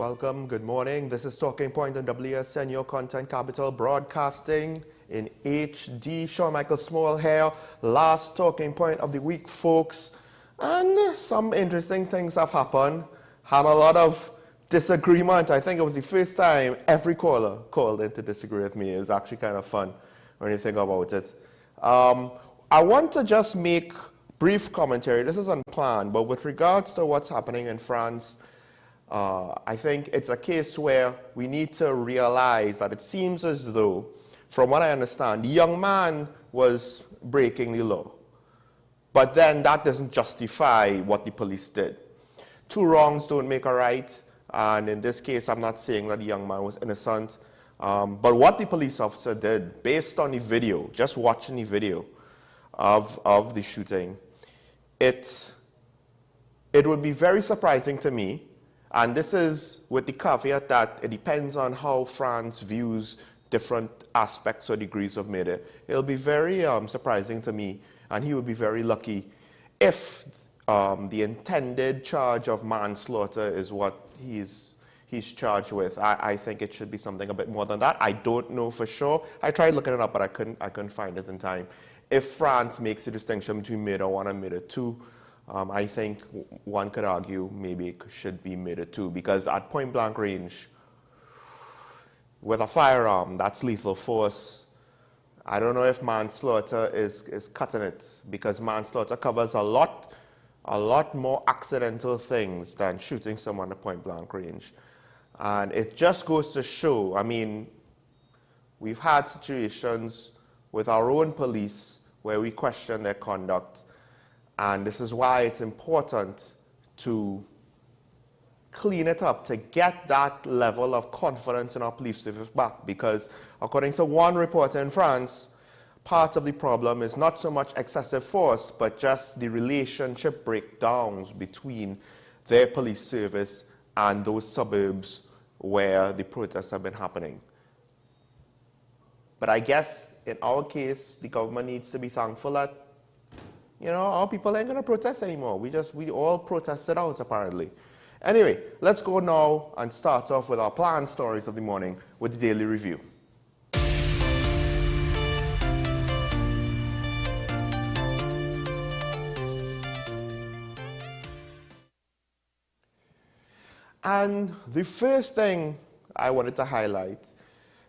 Welcome, good morning. This is Talking Point on WSN, your content capital, broadcasting in HD. Sean Michael Small here. Last Talking Point of the week, folks. And some interesting things have happened. Had a lot of disagreement. I think it was the first time every caller called in to disagree with me. It was actually kind of fun when you think about it. I want to just make brief commentary. This is unplanned, but with regards to what's happening in France, I think it's a case where we need to realize that it seems as though, from what I understand, the young man was breaking the law. But then that doesn't justify what the police did. Two wrongs don't make a right, and in this case, I'm not saying that the young man was innocent. But what the police officer did, based on the video, just watching the video of the shooting, it would be very surprising to me. And this is with the caveat that it depends on how France views different aspects or degrees of murder. It'll be very surprising to me, and he would be very lucky if the intended charge of manslaughter is what he's charged with. I think it should be something a bit more than that. I don't know for sure. I tried looking it up, but I couldn't find it in time. If France makes a distinction between murder 1 and murder 2, I think one could argue maybe it should be murder 2, because at point blank range, with a firearm, that's lethal force. I don't know if manslaughter is cutting it, because manslaughter covers a lot more accidental things than shooting someone at point blank range. And it just goes to show, I mean, we've had situations with our own police where we question their conduct. And this is why it's important to clean it up, to get that level of confidence in our police service back. Because according to one reporter in France, part of the problem is not so much excessive force, but just the relationship breakdowns between their police service and those suburbs where the protests have been happening. But I guess in our case, the government needs to be thankful that, you know, our people ain't going to protest anymore. We all protested out, apparently. Anyway, let's go now and start off with our planned stories of the morning with the Daily Review. And the first thing I wanted to highlight,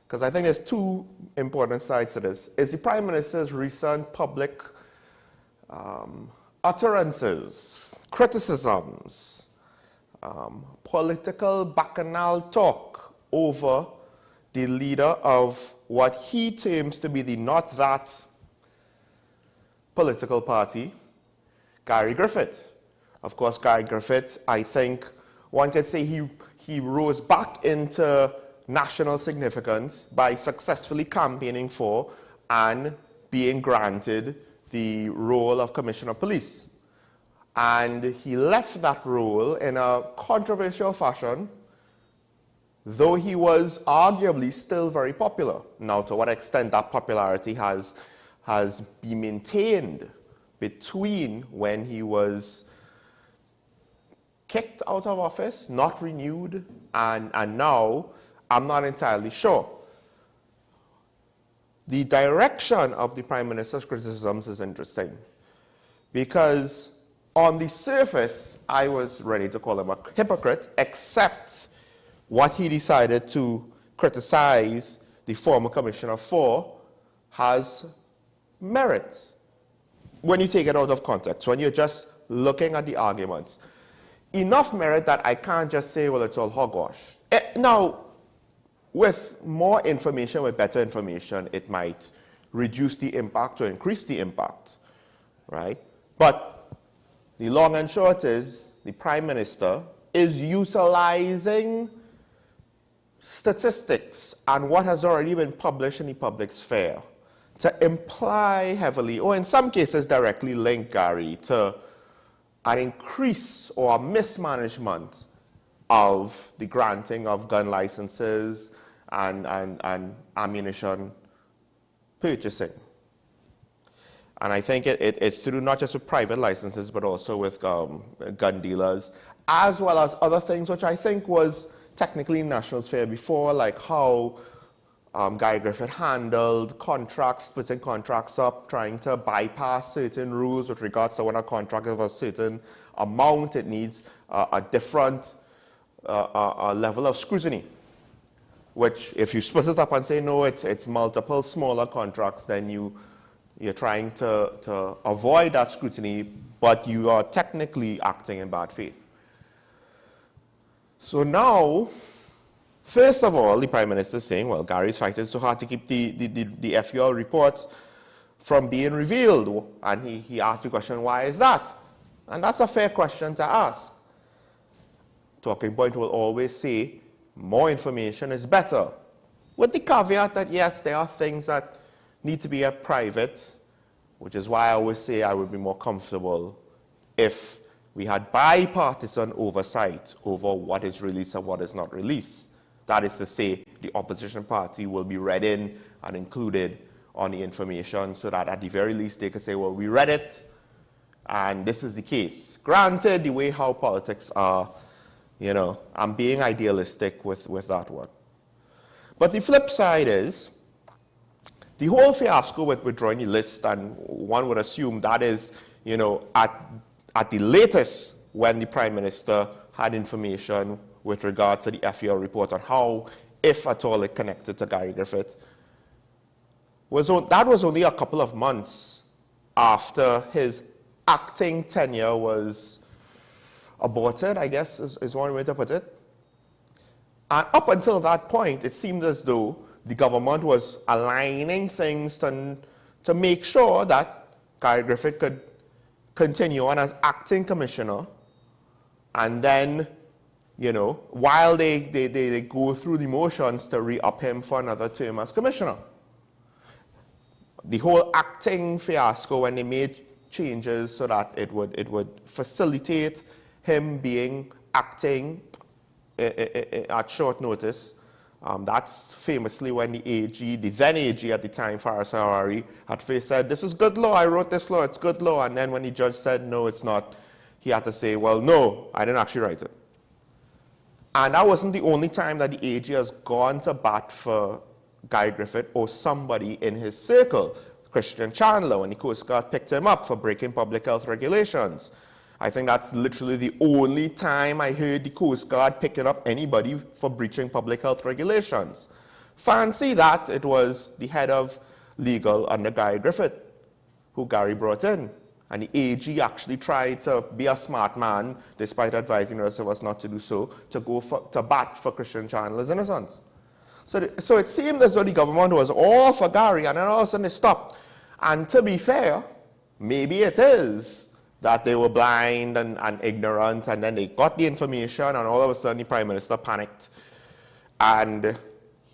because I think there's two important sides to this, is the Prime Minister's recent public utterances, criticisms, political bacchanal talk over the leader of what he terms to be the not that political party, Gary Griffith. Of course, Gary Griffith, I think one could say he rose back into national significance by successfully campaigning for and being granted the role of Commissioner of Police. And he left that role in a controversial fashion, though he was arguably still very popular. Now, to what extent that popularity has been maintained between when he was kicked out of office, not renewed, and now, I'm not entirely sure. The direction of the Prime Minister's criticisms is interesting, because on the surface, I was ready to call him a hypocrite, except what he decided to criticize the former commissioner for has merit when you take it out of context, when you're just looking at the arguments. Enough merit that I can't just say, well, it's all hogwash. Now, with more information, with better information, it might reduce the impact or increase the impact, right? But the long and short is the Prime Minister is utilizing statistics and what has already been published in the public sphere to imply heavily, or in some cases directly link Gary to an increase or a mismanagement of the granting of gun licenses and ammunition purchasing. And I think it's to do not just with private licenses, but also with gun dealers, as well as other things, which I think was technically in national sphere before, like how Gary Griffith handled contracts, splitting contracts up, trying to bypass certain rules with regards to when a contract is of a certain amount, it needs a different level of scrutiny. Which, if you split it up and say, no, it's multiple smaller contracts, then you're trying to avoid that scrutiny, but you are technically acting in bad faith. So now, first of all, the Prime Minister is saying, well, Gary's fighting so hard to keep the FUL report from being revealed. And he asked the question, why is that? And that's a fair question to ask. Talking Point will always say, more information is better. With the caveat that, yes, there are things that need to be private, which is why I always say I would be more comfortable if we had bipartisan oversight over what is released and what is not released. That is to say, the opposition party will be read in and included on the information so that at the very least they could say, well, we read it and this is the case. Granted, the way how politics are, you know, I'm being idealistic with that one. But the flip side is, the whole fiasco with withdrawing the list, and one would assume that is, you know, at the latest when the Prime Minister had information with regards to the FUL report on how, if at all, it connected to Gary Griffith, that was only a couple of months after his acting tenure was aborted, I guess is one way to put it. And up until that point, it seemed as though the government was aligning things to make sure that Gary Griffith could continue on as acting commissioner, and then, you know, while they go through the motions to re-up him for another term as commissioner. The whole acting fiasco, when they made changes so that it would facilitate him being acting at short notice, that's famously when the AG, the then AG at the time, Faris Harari, had first said, this is good law, I wrote this law, it's good law. And then when the judge said, no, it's not, he had to say, well, no, I didn't actually write it. And that wasn't the only time that the AG has gone to bat for Gary Griffith or somebody in his circle. Christian Chandler, when the Coast Guard picked him up for breaking public health regulations. I think that's literally the only time I heard the Coast Guard picking up anybody for breaching public health regulations. Fancy that it was the head of legal under Gary Griffith, who Gary brought in. And the AG actually tried to be a smart man, despite advising the rest of us not to do so, to bat for Christian Chandler's innocence. So it seemed as though the government was all for Gary, and then all of a sudden they stopped. And to be fair, maybe it is that they were blind and ignorant, and then they got the information, and all of a sudden the Prime Minister panicked. And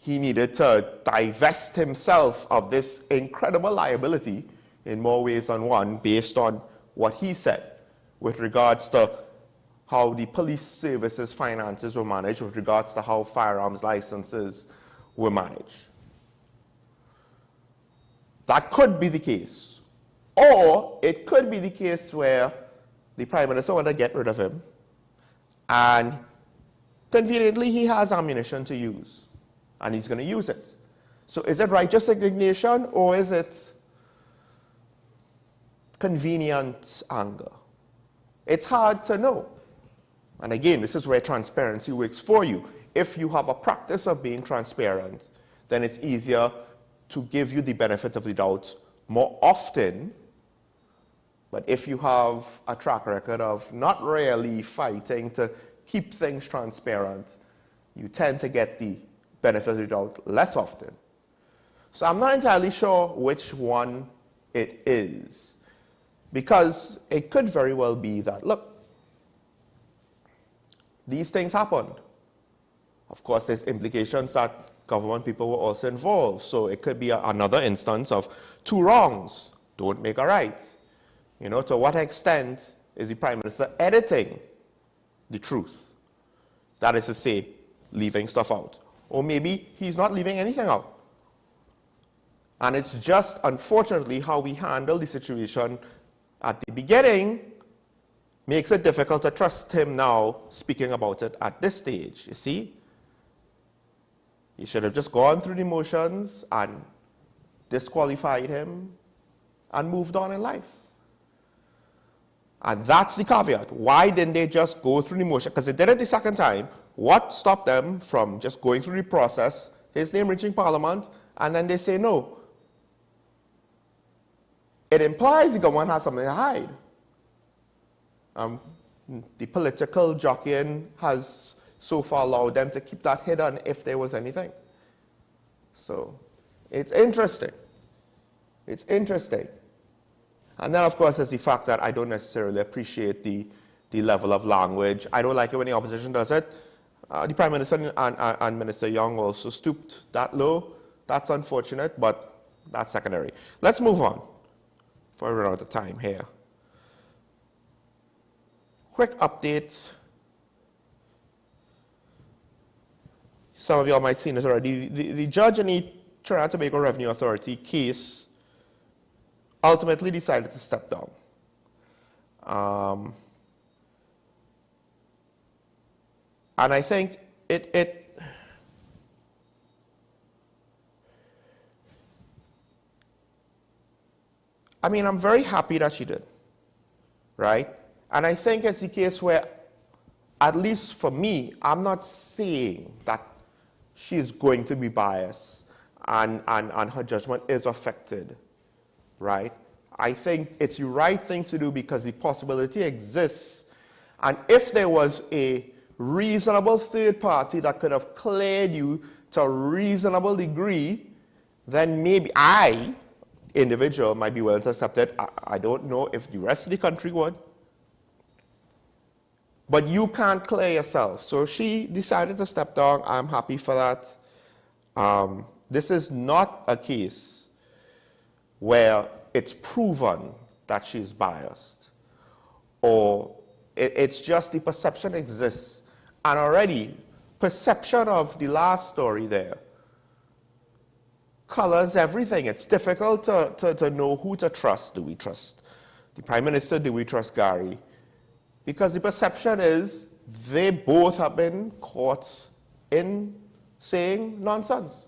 he needed to divest himself of this incredible liability in more ways than one, based on what he said with regards to how the police services finances were managed, with regards to how firearms licenses were managed. That could be the case. Or it could be the case where the Prime Minister wanted to get rid of him, and conveniently he has ammunition to use, and he's going to use it. So is it righteous indignation, or is it convenient anger? It's hard to know. And again, this is where transparency works for you. If you have a practice of being transparent, then it's easier to give you the benefit of the doubt more often. But if you have a track record of not really fighting to keep things transparent, you tend to get the benefit of the doubt less often. So I'm not entirely sure which one it is, because it could very well be that, look, these things happened. Of course, there's implications that government people were also involved, so it could be another instance of two wrongs don't make a right. You know, to what extent is the Prime Minister editing the truth? That is to say, leaving stuff out. Or maybe he's not leaving anything out. And it's just, unfortunately, how we handle the situation at the beginning makes it difficult to trust him now speaking about it at this stage, you see? He should have just gone through the motions and disqualified him and moved on in life. And that's the caveat. Why didn't they just go through the motion? Because they did it the second time. What stopped them from just going through the process, his name reaching Parliament, and then they say no? It implies the government has something to hide. The political jockeying has so far allowed them to keep that hidden if there was anything. So it's interesting. It's interesting. And then, of course, there's the fact that I don't necessarily appreciate the level of language. I don't like it when the opposition does it. The Prime Minister and Minister Young also stooped that low. That's unfortunate, but that's secondary. Let's move on before we run out of time here. Quick updates. Some of y'all might have seen this already. The judge in the Trinidad and Tobago Revenue Authority case ultimately decided to step down. And I think I'm very happy that she did, right? And I think it's the case where, at least for me, I'm not saying that she's going to be biased and her judgment is affected, right? I think it's the right thing to do because the possibility exists. And if there was a reasonable third party that could have cleared you to a reasonable degree, then maybe I, individual, might be willing to accept it. I don't know if the rest of the country would. But you can't clear yourself. So she decided to step down. I'm happy for that. This is not a case where it's proven that she's biased, or it's just the perception exists. And already, perception of the last story there colors everything. It's difficult to know who to trust. Do we trust the Prime Minister? Do we trust Gary? Because the perception is they both have been caught in saying nonsense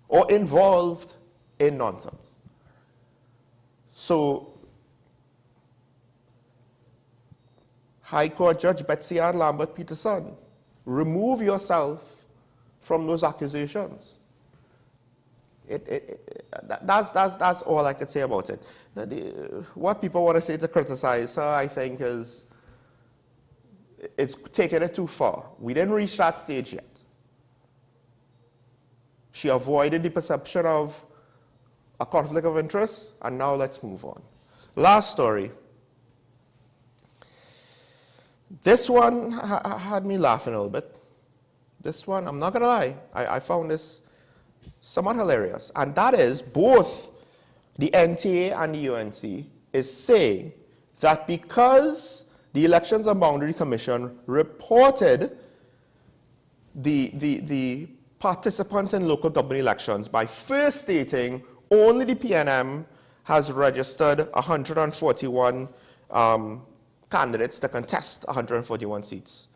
or involved in nonsense. So, High Court Judge Betsy Ann Lambert Peterson, remove yourself from those accusations. That's all I could say about it. What people want to say to criticize her, I think, is it's taking it too far. We didn't reach that stage yet. She avoided the perception of a conflict of interest, and now let's move on. Last story. This one had me laughing a little bit. This one, I'm not going to lie, I found this somewhat hilarious. And that is both the NTA and the UNC is saying that because the Elections and Boundary Commission reported the participants in local government elections by first stating only the PNM has registered 141 candidates to contest 141 seats.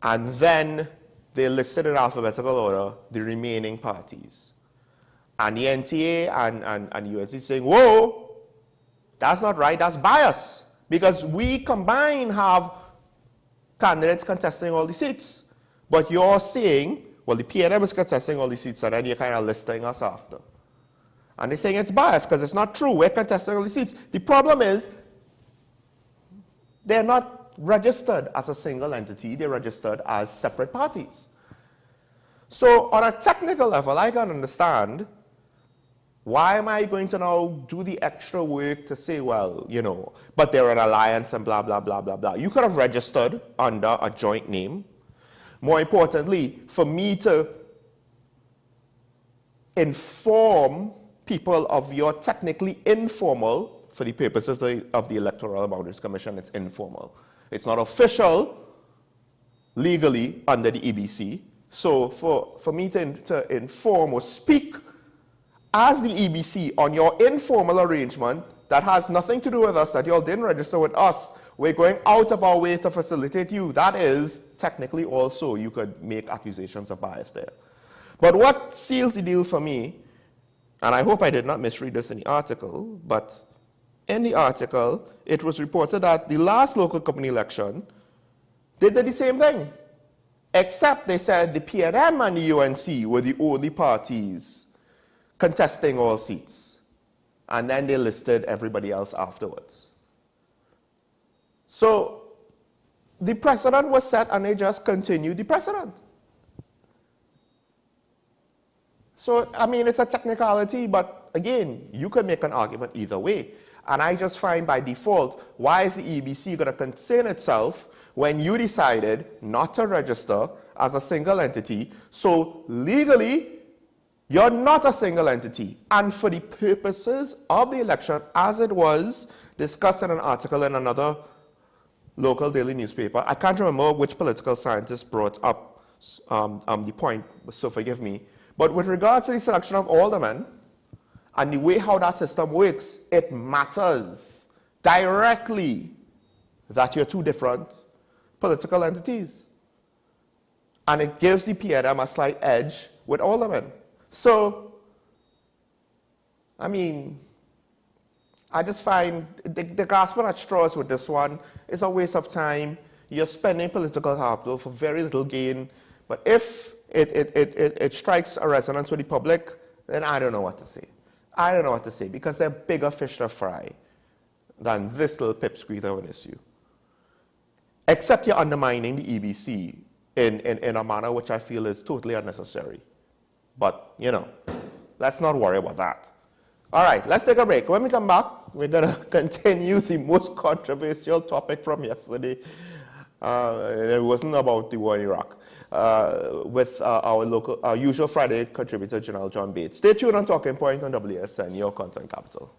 And then they listed in alphabetical order the remaining parties. And the NTA and UNC saying, whoa, that's not right, that's bias. Because we combined have candidates contesting all the seats. But you're saying, well, the PNM is contesting all the seats, and then you're kind of listing us after. And they're saying it's biased because it's not true. We're contesting all the seats. The problem is they're not registered as a single entity. They're registered as separate parties. So on a technical level, I can understand, why am I going to now do the extra work to say, well, you know, but they're an alliance and blah, blah, blah, blah, blah. You could have registered under a joint name. More importantly, for me to inform people of your technically informal, for the purposes of the Electoral Boundaries Commission, it's informal. It's not official legally under the EBC. So for me to inform or speak as the EBC on your informal arrangement that has nothing to do with us, that you all didn't register with us, we're going out of our way to facilitate you, that is technically also, you could make accusations of bias there. But what seals the deal for me, and I hope I did not misread this in the article, but in the article, it was reported that the last local company election, they did the same thing. Except they said the PNM and the UNC were the only parties contesting all seats. And then they listed everybody else afterwards. So the precedent was set and they just continued the precedent. So, I mean, it's a technicality, but again, you can make an argument either way. And I just find by default, why is the EBC going to concern itself when you decided not to register as a single entity? So legally, you're not a single entity. And for the purposes of the election, as it was discussed in an article in another local daily newspaper, I can't remember which political scientist brought up the point, so forgive me. But with regard to the selection of aldermen and the way how that system works, it matters directly that you're two different political entities. And it gives the PNM a slight edge with aldermen. So, I mean, I just find the grasping at straws with this one is a waste of time. You're spending political capital for very little gain. But if it strikes a resonance with the public, then I don't know what to say. I don't know what to say, because there are bigger fish to fry than this little pipsqueak of an issue. Except you're undermining the EBC in a manner which I feel is totally unnecessary. But, you know, let's not worry about that. All right, let's take a break. When we come back, we're going to continue the most controversial topic from yesterday. It wasn't about the war in Iraq. With our usual Friday contributor, Janelle John Bates. Stay tuned on Talking Point on WSN, your content capital.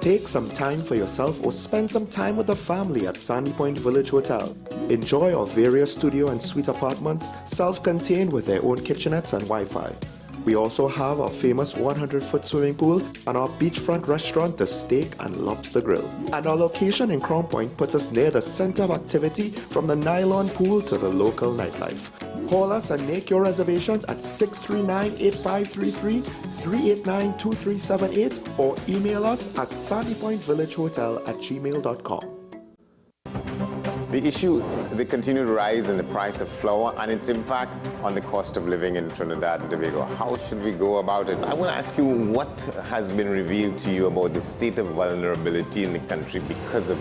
Take some time for yourself or spend some time with the family at Sandy Point Village Hotel. Enjoy our various studio and suite apartments, self-contained with their own kitchenettes and Wi-Fi. We also have our famous 100-foot swimming pool and our beachfront restaurant, the Steak and Lobster Grill. And our location in Crown Point puts us near the center of activity, from the nylon pool to the local nightlife. Call us and make your reservations at 639-8533, 389-2378, or email us at sandypointvillagehotel@gmail.com. The issue, the continued rise in the price of flour and its impact on the cost of living in Trinidad and Tobago. How should we go about it? I want to ask you, what has been revealed to you about the state of vulnerability in the country because of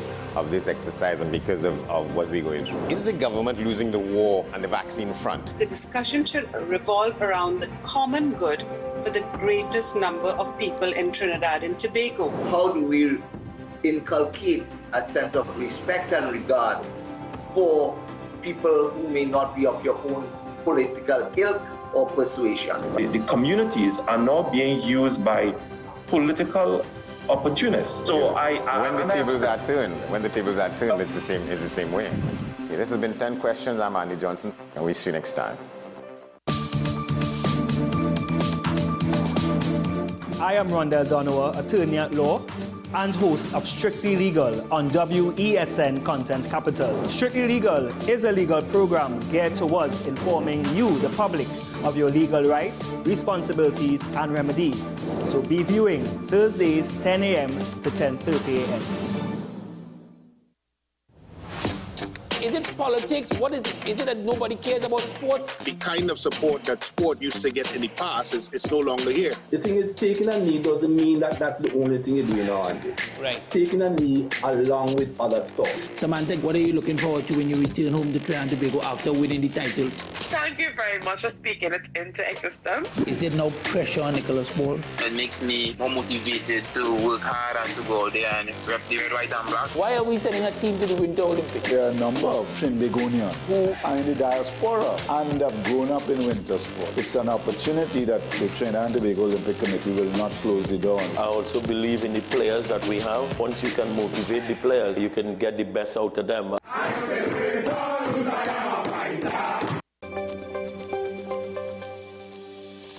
this exercise and because of what we're going through? Is the government losing the war on the vaccine front? The discussion should revolve around the common good for the greatest number of people in Trinidad and Tobago. How do we inculcate a sense of respect and regard for people who may not be of your own political ilk or persuasion? The communities are now being used by political opportunists. So when the tables are turned, it's the same way. Okay, this has been 10 Questions. I'm Andy Johnson, and we'll see you next time. I am Rondell Donowa, attorney at law and host of Strictly Legal on WESN Content Capital. Strictly Legal is a legal program geared towards informing you, the public, of your legal rights, responsibilities, and remedies. So be viewing Thursdays, 10 a.m. to 10:30 a.m. Is it politics? What is it? Is it that nobody cares about sports? The kind of support that sport used to get in the past is no longer here. The thing is, taking a knee doesn't mean that that's the only thing you're doing now, Andy. Right. Taking a knee along with other stuff. Samantha, what are you looking forward to when you return home to Trinidad and Tobago after winning the title? Thank you very much for speaking it into existence. Is there no pressure on Nicholas Paul? It makes me more motivated to work hard and to go out there and rep the red, white and black. Why are we sending a team to the Winter Olympics? There are a number of Trinbagonians who are in the diaspora and have grown up in winter sport. It's an opportunity that the Trinidad and Tobago Olympic Committee will not close the door on. I also believe in the players that we have. Once you can motivate the players, you can get the best out of them.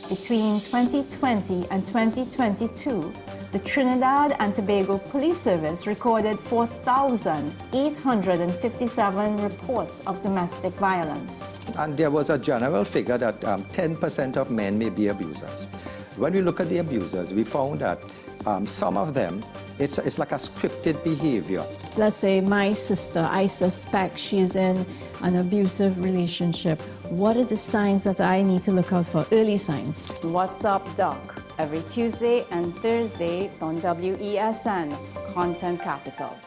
Between 2020 and 2022, The Trinidad and Tobago Police Service recorded 4,857 reports of domestic violence. And there was a general figure that 10% of men may be abusers. When we look at the abusers, we found that some of them, it's like a scripted behavior. Let's say my sister, I suspect she's in an abusive relationship. What are the signs that I need to look out for, early signs? What's Up Doc, every Tuesday and Thursday on WESN, Content Capital.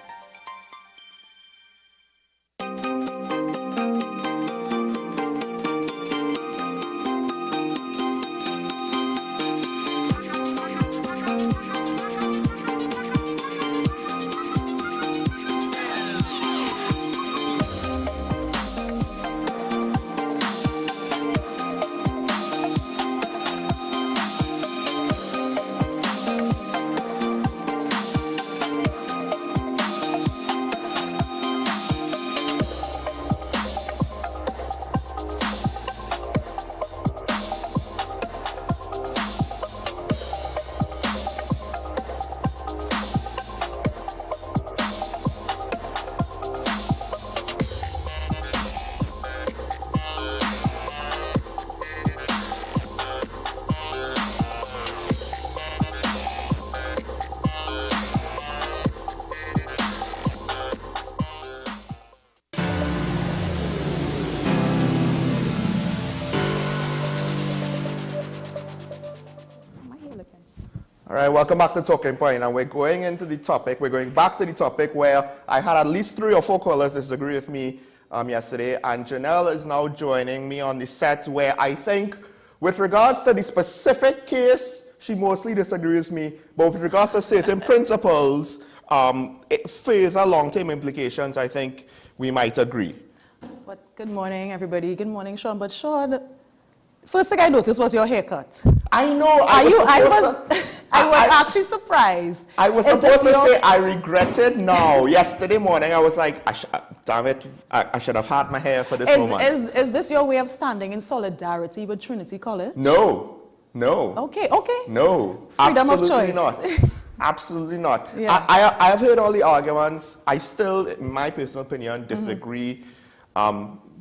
All right, welcome back to Talking Point, and we're going into the topic. We're going back to the topic where I had at least 3 or 4 callers disagree with me yesterday, and Janelle is now joining me on the set where I think, with regards to the specific case, she mostly disagrees with me, but with regards to certain principles, further long-term implications, I think we might agree. But good morning, everybody. Good morning, Sean. But Sean, first thing I noticed was your haircut. I know. I was actually surprised. I was supposed to say I regretted now. Yesterday morning, I was like, damn it, I should have had my hair for this moment. Is this your way of standing in solidarity with Trinity College? No. Okay. No. Freedom of Absolutely choice. not. Absolutely not. Yeah. I have heard all the arguments. I still, in my personal opinion, disagree.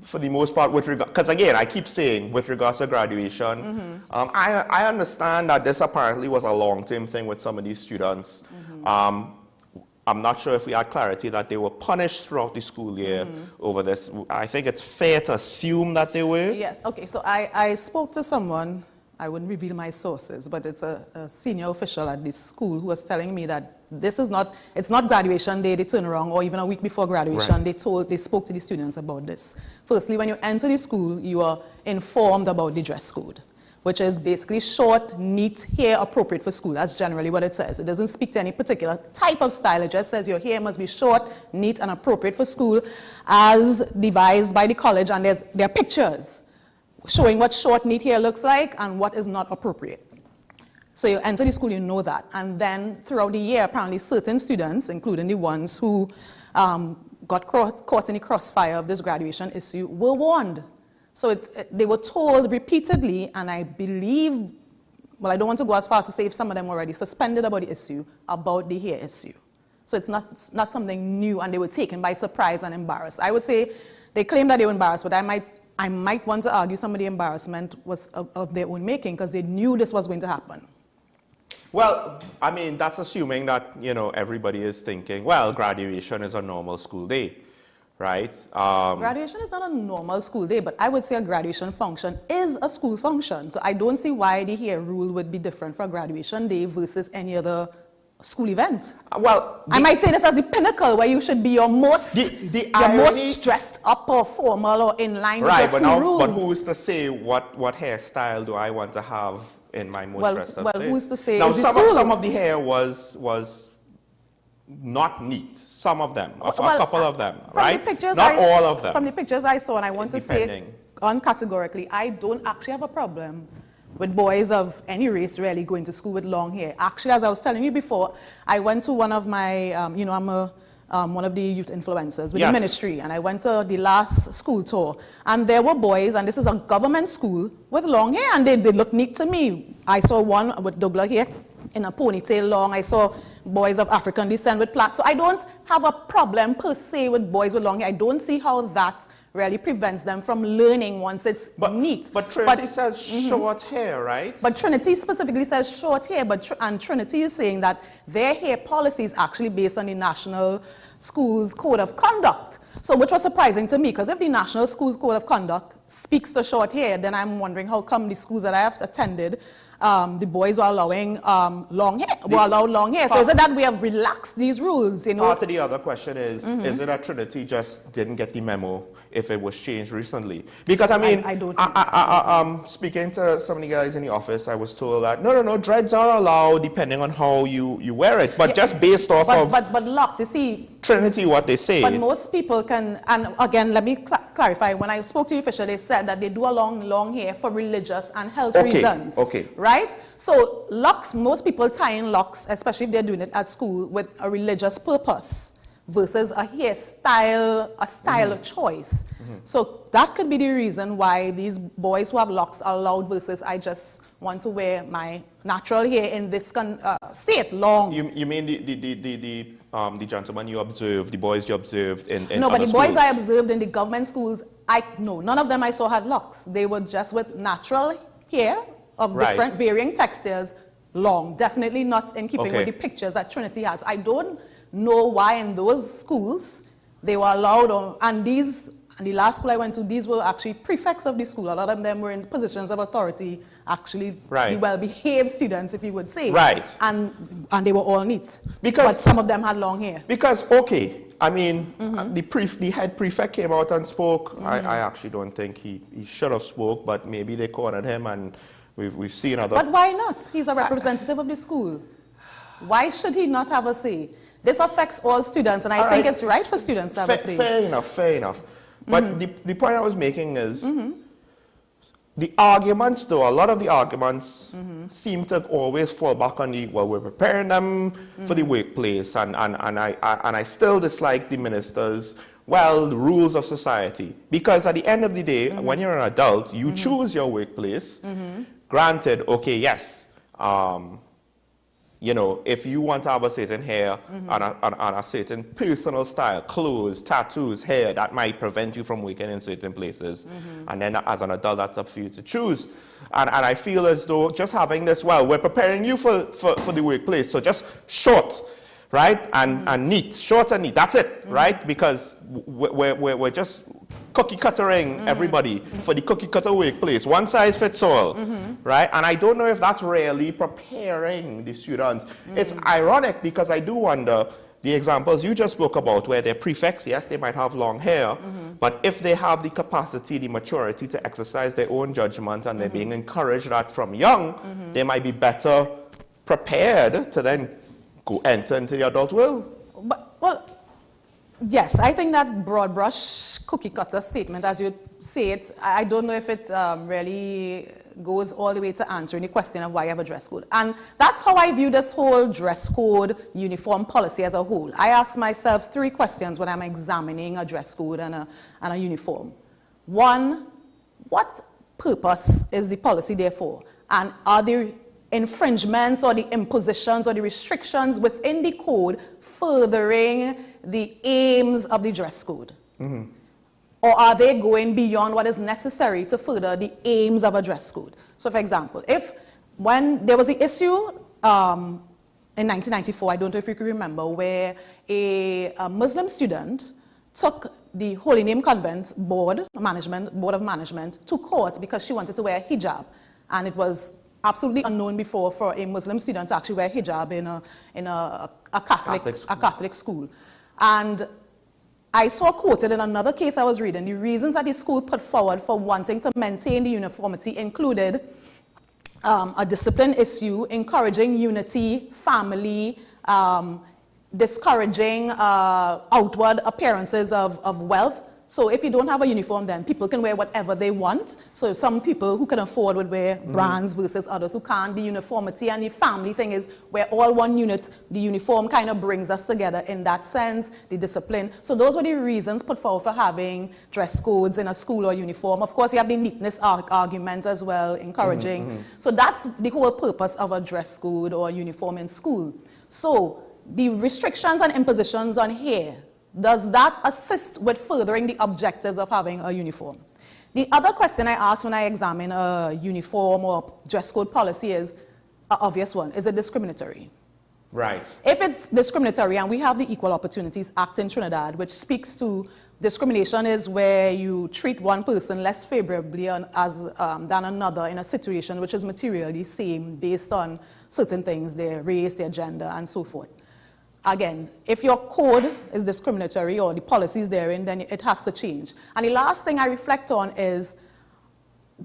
For the most part, with regard, because again, I keep saying with regards to graduation, I understand that this apparently was a long-term thing with some of these students. I'm not sure if we had clarity that they were punished throughout the school year over this. I think it's fair to assume that they were. Yes. Okay. So I spoke to someone. I wouldn't reveal my sources, but it's a senior official at this school who was telling me that it's not graduation day, they turn around, or even a week before graduation, they spoke to the students about this. Firstly, when you enter the school, you are informed about the dress code, which is basically short, neat, hair appropriate for school. That's generally what it says. It doesn't speak to any particular type of style. It just says your hair must be short, neat, and appropriate for school as devised by the college, and there are pictures showing what short, neat hair looks like and what is not appropriate. So you enter the school, you know that. And then throughout the year, apparently certain students, including the ones who got caught in the crossfire of this graduation issue, were warned. So they were told repeatedly, and I believe, well, I don't want to go as far as to say if some of them were already suspended about the issue, about the hair issue. So it's not something new, and they were taken by surprise and embarrassed. I would say they claim that they were embarrassed, but I might want to argue some of the embarrassment was of their own making because they knew this was going to happen. Well, I mean, that's assuming that, everybody is thinking, well, graduation is a normal school day, right? Graduation is not a normal school day, but I would say a graduation function is a school function. So I don't see why the hair rule would be different for graduation day versus any other school event. Well, I might say this as the pinnacle where you should be your most dressed up or formal or in line with your school rules. But who's to say what hairstyle do I want to have in my most dressed up day? Who's to say? Now, some of the hair was not neat. Some of them, a couple of them, right? Not all of them. From the pictures I saw, and I want to say uncategorically, I don't actually have a problem with boys of any race really going to school with long hair. Actually, as I was telling you before, I went to one of my, I'm one of the youth influencers with the ministry, and I went to the last school tour, and there were boys, and this is a government school, with long hair, and they look neat to me. I saw one with double hair, in a ponytail long. I saw boys of African descent with plaits. So I don't have a problem per se with boys with long hair. I don't see how that really prevents them from learning once it's neat. But Trinity says short hair, right? But Trinity specifically says short hair, and Trinity is saying that their hair policy is actually based on the National Schools Code of Conduct. So which was surprising to me, because if the National Schools Code of Conduct speaks to short hair, then I'm wondering how come the schools that I have attended, the boys were allowing long hair, allowed long hair. So is it that we have relaxed these rules? You know? Part of the other question is it that Trinity just didn't get the memo if it was changed recently? Because I mean, I don't speaking to some of the guys in the office, I was told that no, dreads are allowed depending on how you wear it, but just based off of but locks, you see, Trinity, what they say. But most people can, and again, let me clarify. When I spoke to the official, they said that they do allow long hair for religious and health reasons. Okay. Right? So locks, most people tie in locks, especially if they're doing it at school, with a religious purpose versus a hairstyle, a style choice. So that could be the reason why these boys who have locks are allowed versus I just want to wear my natural hair in this state long. You mean the gentleman you observed, the boys you observed in No, but the schools? boys I observed in the government schools, none of them I saw had locks. They were just with natural hair of different varying textures, long. Definitely not in keeping with the pictures that Trinity has. I don't know why in those schools they were allowed, and the last school I went to, these were actually prefects of the school. A lot of them were in positions of authority, actually the well-behaved students, if you would say. Right. And they were all neat. Because, but some of them had long hair. Because, I mean, the head prefect came out and spoke. I actually don't think he should have spoke, but maybe they cornered him, and we've seen other... But why not? He's a representative of the school. Why should he not have a say? This affects all students, and I think it's right for students to have a say. Fair enough. But the point I was making is, the arguments, though, a lot of the arguments seem to always fall back on we're preparing them for the workplace, and I still dislike the ministers, the rules of society. Because at the end of the day, when you're an adult, you choose your workplace. Granted, okay, yes, you know, if you want to have a certain hair and a certain personal style, clothes, tattoos, hair, that might prevent you from working in certain places. And then as an adult, that's up for you to choose. And I feel as though just having this, we're preparing you for the workplace, so just short, right? And neat, short and neat, that's it, right? Because we're just cookie cuttering everybody for the cookie cutter workplace. One size fits all, right? And I don't know if that's really preparing the students. It's ironic because I do wonder, the examples you just spoke about where they're prefects, yes, they might have long hair, but if they have the capacity, the maturity to exercise their own judgment and they're being encouraged that from young, they might be better prepared to then go enter into the adult world. Yes, I think that broad brush cookie cutter statement, as you say it, I don't know if it really goes all the way to answering the question of why you have a dress code. And that's how I view this whole dress code uniform policy as a whole. I ask myself 3 questions when I'm examining a dress code and a uniform. 1, what purpose is the policy there for? And are there infringements or the impositions or the restrictions within the code furthering the aims of the dress code? Or are they going beyond what is necessary to further the aims of a dress code? So for example, when there was the issue in 1994, I don't know if you can remember, where a Muslim student took the Holy Name Convent Board of Management to court because she wanted to wear a hijab. And it was absolutely unknown before for a Muslim student to actually wear hijab in a Catholic school. And I saw quoted in another case I was reading, the reasons that the school put forward for wanting to maintain the uniformity included a discipline issue, encouraging unity, family, discouraging outward appearances of wealth. So if you don't have a uniform, then people can wear whatever they want. So some people who can afford would wear brands versus others who can't. The uniformity and the family thing is we're all one unit. The uniform kind of brings us together in that sense, the discipline. So those were the reasons put forward for having dress codes in a school or uniform. Of course, you have the neatness argument as well, encouraging. So that's the whole purpose of a dress code or uniform in school. So the restrictions and impositions on here, does that assist with furthering the objectives of having a uniform? The other question I ask when I examine a uniform or dress code policy is an obvious one. Is it discriminatory? Right. If it's discriminatory, and we have the Equal Opportunities Act in Trinidad, which speaks to discrimination is where you treat one person less favorably than another in a situation which is materially same based on certain things, their race, their gender, and so forth. Again, if your code is discriminatory or the policies therein, then it has to change. And the last thing I reflect on is,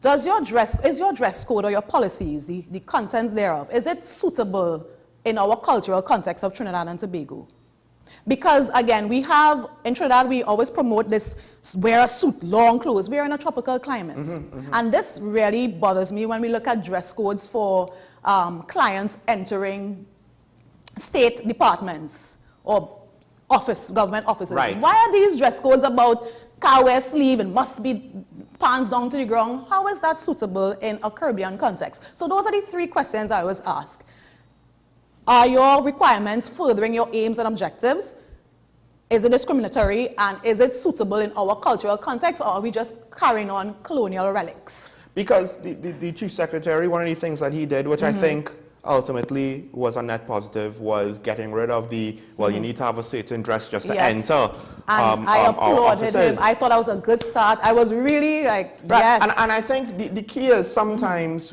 is your dress code or your policies, the contents thereof, is it suitable in our cultural context of Trinidad and Tobago? Because again, we have, in Trinidad, we always promote this, wear a suit, long clothes. We are in a tropical climate. And this really bothers me when we look at dress codes for clients entering state departments or government offices. Right. Why are these dress codes about can't wear sleeve and must be pants down to the ground? How is that suitable in a Caribbean context? So those are the three questions I always ask. Are your requirements furthering your aims and objectives? Is it discriminatory? And is it suitable in our cultural context, or are we just carrying on colonial relics? Because the Chief Secretary, one of the things that he did, which I think ultimately was a net positive, was getting rid of the, well, you need to have a certain dress just to enter I applauded him. I thought that was a good start. I was really like, yes. And I think the key is sometimes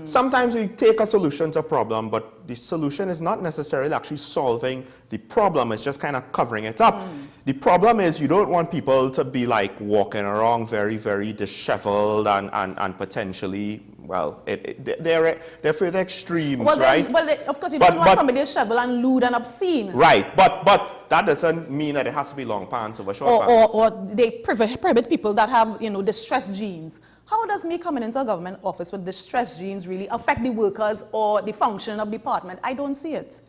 sometimes we take a solution to a problem, but the solution is not necessarily actually solving the problem. It's just kind of covering it up. The problem is you don't want people to be like walking around very, very disheveled and potentially, well, they're further extremes, right? Of course, you don't want somebody disheveled and lewd and obscene. Right, but that doesn't mean that it has to be long pants over short pants. Or they prohibit people that have, distressed jeans. How does me coming into a government office with distressed jeans really affect the workers or the function of the department? I don't see it.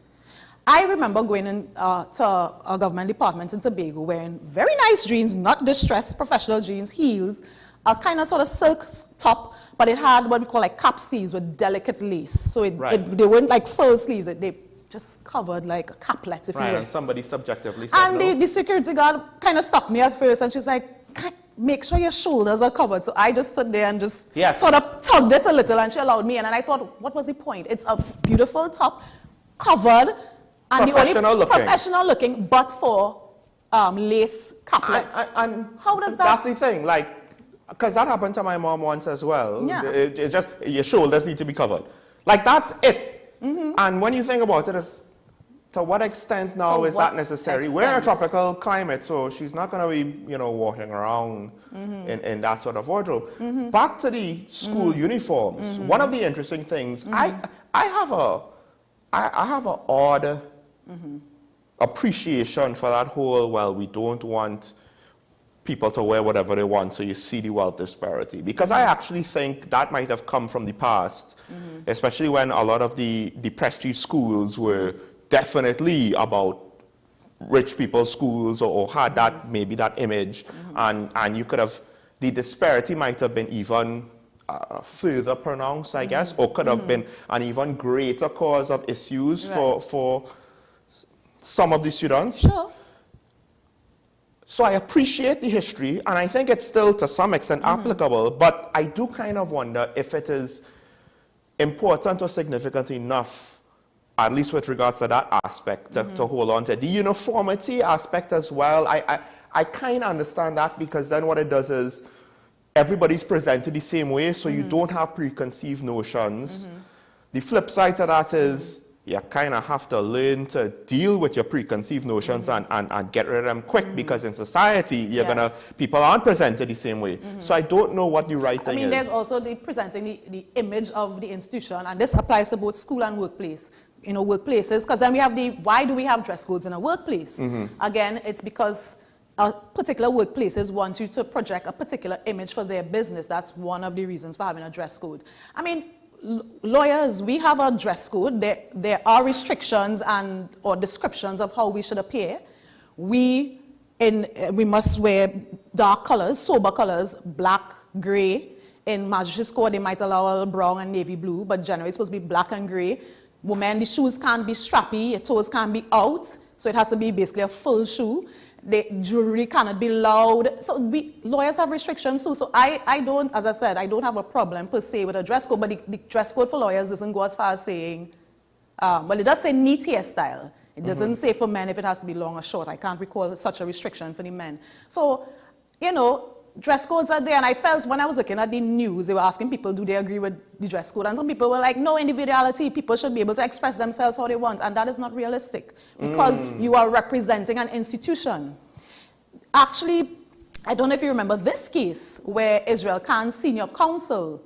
I remember going to a government department in Tobago wearing very nice jeans, not distressed, professional jeans, heels, a kind of sort of silk top, but it had what we call like cap sleeves with delicate lace. So they weren't like full sleeves, they just covered like a caplet, if you will. And somebody subjectively said and the security guard kind of stopped me at first, and she's like, make sure your shoulders are covered. So I just stood there and just sort of tugged it a little, and she allowed me in. And I thought, what was the point? It's a beautiful top, covered, and professional looking, but for lace caplets. And how does that? That's the thing, like, because that happened to my mom once as well. Yeah. It just, your shoulders need to be covered. Like, that's it. And when you think about it, it's, to what extent now is that necessary? We're in a tropical climate, so she's not going to be, walking around in that sort of wardrobe. Back to the school uniforms. One of the interesting things, I have an odd appreciation for that whole, well, we don't want people to wear whatever they want, so you see the wealth disparity. Because I actually think that might have come from the past, especially when a lot of the prestige schools were definitely about rich people's schools or had that, maybe that image, and you could have, the disparity might have been even further pronounced, I guess, or could have been an even greater cause of issues for some of the students. Sure. So I appreciate the history, and I think it's still to some extent applicable, but I do kind of wonder if it is important or significant enough, at least with regards to that aspect, to hold on to. The uniformity aspect as well, I kind of understand that, because then what it does is everybody's presented the same way, so you don't have preconceived notions. The flip side to that is you kind of have to learn to deal with your preconceived notions and get rid of them quick, because in society, people aren't presented the same way. So I don't know what the right thing is. I mean, there's also presenting the image of the institution, and this applies to both school and workplace. Workplaces, because then we have why do we have dress codes in a workplace? Again, it's because particular workplaces want you to project a particular image for their business. That's one of the reasons for having a dress code. I mean, lawyers, we have a dress code. There are restrictions or descriptions of how we should appear. We must wear dark colors, sober colors, black, gray. In magistrate's court, they might allow a little brown and navy blue, but generally it's supposed to be black and gray. Women, the shoes can't be strappy, your toes can't be out, so it has to be basically a full shoe. The jewelry cannot be loud. So lawyers have restrictions too. So I don't, as I said, I don't have a problem per se with a dress code, but the dress code for lawyers doesn't go as far as saying, well, it does say neat hairstyle. It doesn't say for men if it has to be long or short. I can't recall such a restriction for the men. So, you know, dress codes are there, and I felt when I was looking at the news, they were asking people, do they agree with the dress code? And some people were like, no, individuality, people should be able to express themselves how they want, and that is not realistic, because you are representing an institution. Actually, I don't know if you remember this case, where Israel Khan's senior counsel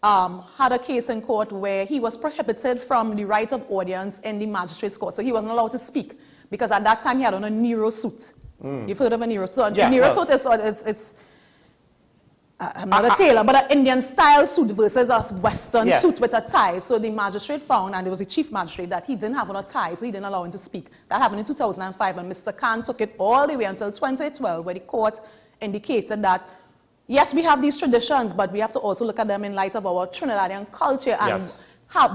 had a case in court where he was prohibited from the right of audience in the magistrate's court, so he wasn't allowed to speak, because at that time he had on a Nero suit. You've heard of a Nero suit? Yeah, Nero suit is I'm not a tailor, but an Indian style suit versus a Western suit with a tie. So the magistrate found, and it was the chief magistrate, that he didn't have on a tie, so he didn't allow him to speak. That happened in 2005, and Mr. Khan took it all the way until 2012, where the court indicated that, yes, we have these traditions, but we have to also look at them in light of our Trinidadian culture. And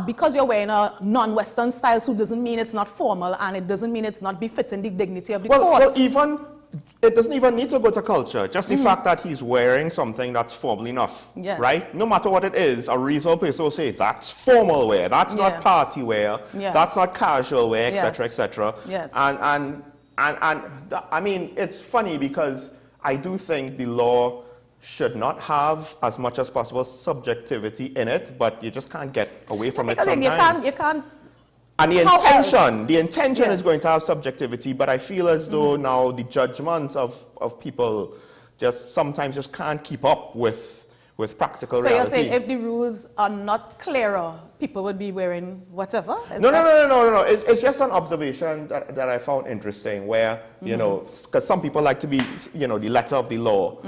because you're wearing a non-Western style suit doesn't mean it's not formal, and it doesn't mean it's not befitting the dignity of the court. Well, it doesn't even need to go to culture. Just the fact that he's wearing something that's formal enough, right? No matter what it is, a reasonable person will say, that's formal wear, that's not party wear, that's not casual wear, etc., etc. And I mean, it's funny because I do think the law should not have, as much as possible, subjectivity in it, but you just can't get away from it sometimes. You can't. And the intention is going to have subjectivity, but I feel as though now the judgment of people sometimes just can't keep up with practical reality. So you're saying if the rules are not clearer, people would be wearing whatever? No. It's just an observation that I found interesting, where, you know, because some people like to be, you know, the letter of the law.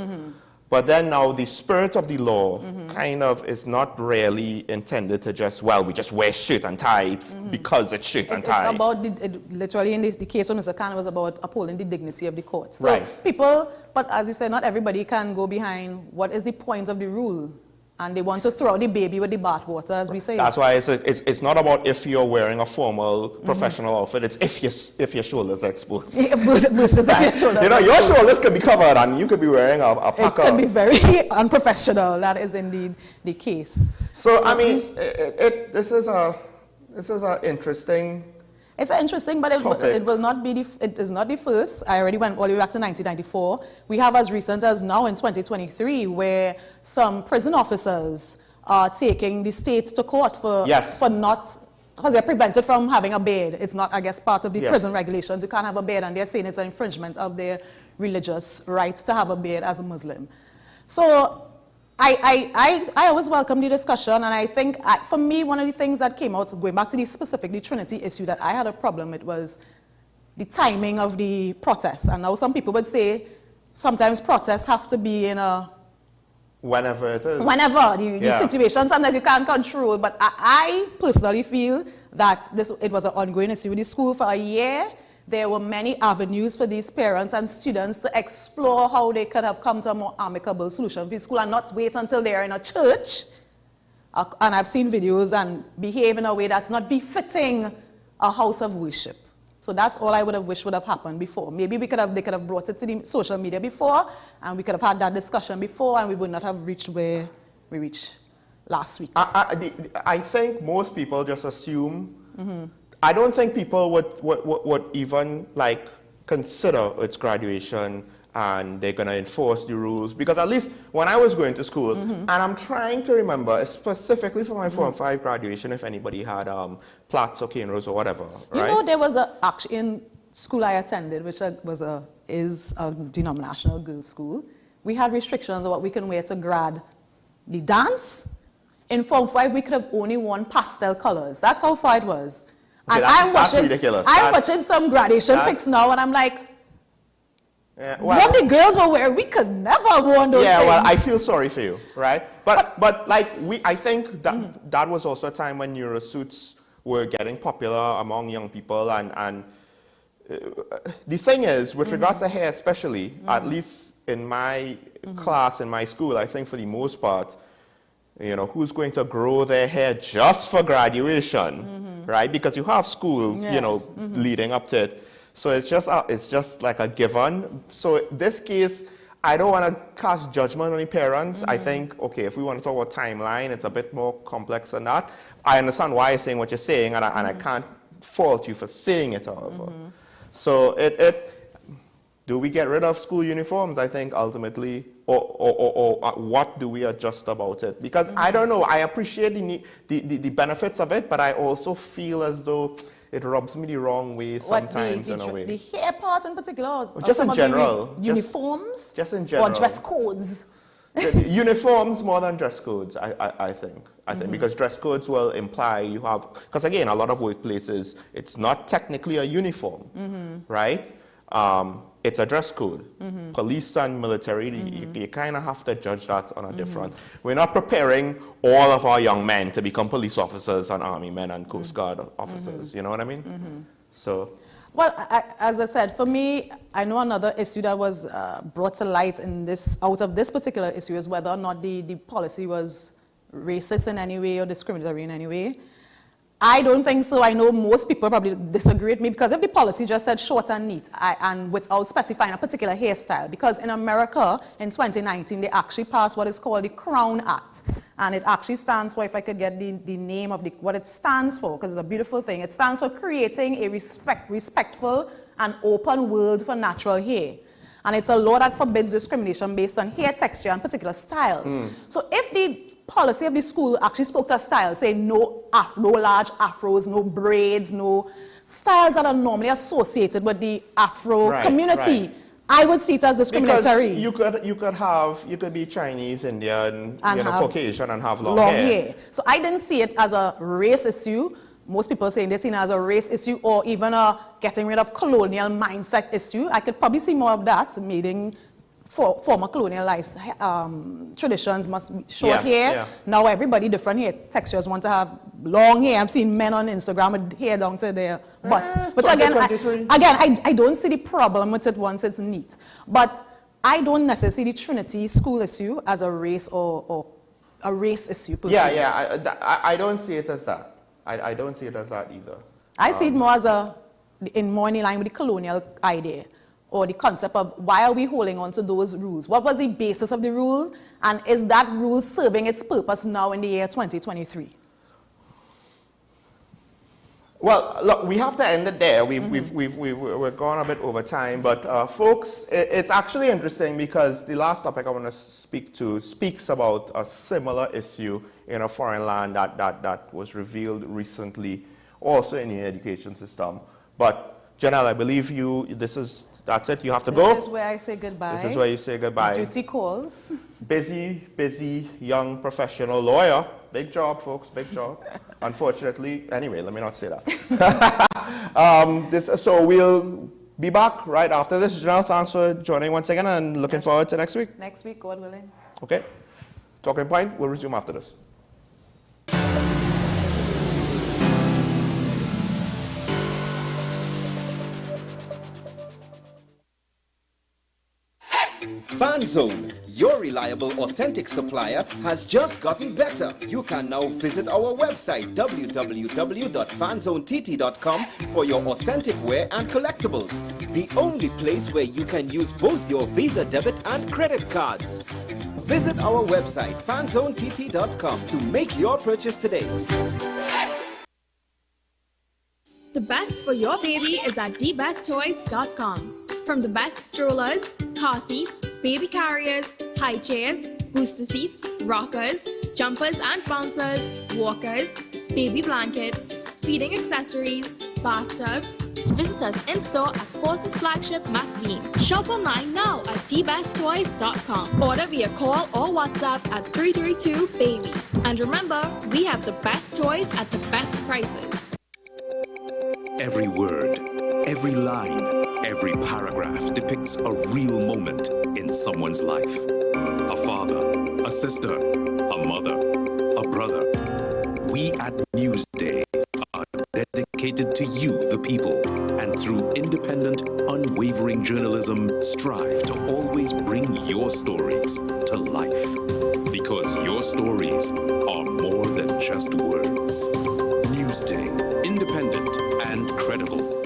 But then now the spirit of the law kind of is not really intended to just, well, we just wear shirt and tie because it's shirt and tie. It's about, literally in the case of Mr. Khan, it was about upholding the dignity of the court. So people, but as you said, not everybody can go behind what is the point of the rule. And they want to throw the baby with the bathwater, as we say. That's why it's not about if you're wearing a formal professional outfit. It's if your shoulders are exposed. Versus if your shoulders. You know, your shoulders could be covered, and you could be wearing a packer. It could be very unprofessional. That is indeed the case. So I mean, this is an interesting. It's interesting, but it will not be. It is not the first. I already went all the way back to 1994. We have as recent as now in 2023, where some prison officers are taking the state to court for not, because they're prevented from having a beard. It's not, I guess, part of the prison regulations. You can't have a beard, and they're saying it's an infringement of their religious right to have a beard as a Muslim. So I always welcome the discussion, and I think, for me, one of the things that came out, going back to the specific Trinity issue that I had a problem with, was the timing of the protests. And now some people would say sometimes protests have to be in a... Whenever it is. Whenever, the situation, sometimes you can't control. But I personally feel that it was an ongoing issue with the school for a year. There were many avenues for these parents and students to explore how they could have come to a more amicable solution for the school and not wait until they're in a church. And I've seen videos and behave in a way that's not befitting a house of worship. So that's all I would have wished would have happened before. Maybe they could have brought it to the social media before, and we could have had that discussion before, and we would not have reached where we reached last week. I think most people just assume. I don't think people would even like consider its graduation and they're going to enforce the rules, because at least when I was going to school, and I'm trying to remember specifically for my 4 and 5 graduation, if anybody had plaits or cane rows or whatever, right? You know, there was actually in school I attended, which is a denominational girls' school. We had restrictions on what we can wear to grad. The dance, in Form 5, we could have only worn pastel colors. That's how far it was. Okay, and that's ridiculous. I'm watching some graduation pics now, and I'm like, What the girls were wearing, we could never have worn those things. Well, I feel sorry for you, right? But like I think that that was also a time when neurosuits were getting popular among young people, and the thing is, with regards to hair especially, at least in my class, in my school, I think for the most part, you know, who's going to grow their hair just for graduation, right? Because you have school, you know, leading up to it. So it's just like a given. So in this case, I don't want to cast judgment on the parents. I think, okay, if we want to talk about timeline, it's a bit more complex than that. I understand why you're saying what you're saying, and I can't fault you for saying it, however. So do we get rid of school uniforms, I think, ultimately, or what do we adjust about it? Because I don't know, I appreciate the benefits of it, but I also feel as though it rubs me the wrong way sometimes in a way. The hair part in particular? Just in general. Uniforms? Just in general. Or dress codes? Uniforms more than dress codes, I think. Because dress codes will imply you have, because again, a lot of workplaces, it's not technically a uniform, right? It's a dress code. Police and military, you kind of have to judge that on a different. We're not preparing all of our young men to become police officers and army men and Coast Guard officers. You know what I mean? So. Well, as I said, for me, I know another issue that was brought to light out of this particular issue is whether or not the policy was racist in any way or discriminatory in any way. I don't think so. I know most people probably disagree with me, because if the policy just said short and neat and without specifying a particular hairstyle, because in America in 2019 they actually passed what is called the Crown Act, and it actually stands for, if I could get the name of what it stands for, because it's a beautiful thing, it stands for creating a respectful and open world for natural hair. And it's a law that forbids discrimination based on hair texture and particular styles. So if the policy of the school actually spoke to a style, say no large afros, no braids, no styles that are normally associated with the Afro community, I would see it as discriminatory. Because you could be Chinese, Indian, Caucasian, and have long hair. So I didn't see it as a race issue. Most people saying they're seen as a race issue or even a getting rid of colonial mindset issue. I could probably see more of that, meaning former colonial traditions must be short hair. Now everybody, different hair textures, want to have long hair. I've seen men on Instagram with hair down to their butts. Which again, I don't see the problem with it once it's neat. But I don't necessarily see the Trinity school issue as a race or a race issue per se. I don't see it as that. I don't see it as that either. I see it more as more in line with the colonial idea, or the concept of why are we holding on to those rules? What was the basis of the rules? And is that rule serving its purpose now in the year 2023? Well, look, we have to end it there. We're gone a bit over time, but folks, it's actually interesting because the last topic I want to speak to speaks about a similar issue in a foreign land that was revealed recently, also in the education system. But Janelle, I believe that's it. You have to go. This is where I say goodbye. This is where you say goodbye. Duty calls. Busy young professional lawyer. Big job, folks, big job. Unfortunately, anyway, let me not say that. So we'll be back right after this. Janelle, thanks for joining once again and looking forward to next week. Next week, God willing. Okay. Talking Point, we'll resume after this. FanZone, your reliable, authentic supplier, has just gotten better. You can now visit our website www.fanzonett.com for your authentic wear and collectibles. The only place where you can use both your Visa debit and credit cards. Visit our website fanzonett.com to make your purchase today. The best for your baby is at thebesttoys.com. From the best strollers, car seats, baby carriers, high chairs, booster seats, rockers, jumpers and bouncers, walkers, baby blankets, feeding accessories, bathtubs. Visit us in-store at Forces Flagship McLean. Shop online now at thebesttoys.com. Order via call or WhatsApp at 332-BABY. And remember, we have the best toys at the best prices. Every word, every line, Every paragraph depicts a real moment in someone's life. A father, a sister, a mother, a brother. We at Newsday are dedicated to you, the people, and through independent, unwavering journalism, strive to always bring your stories to life. Because your stories are more than just words. Newsday, independent and credible.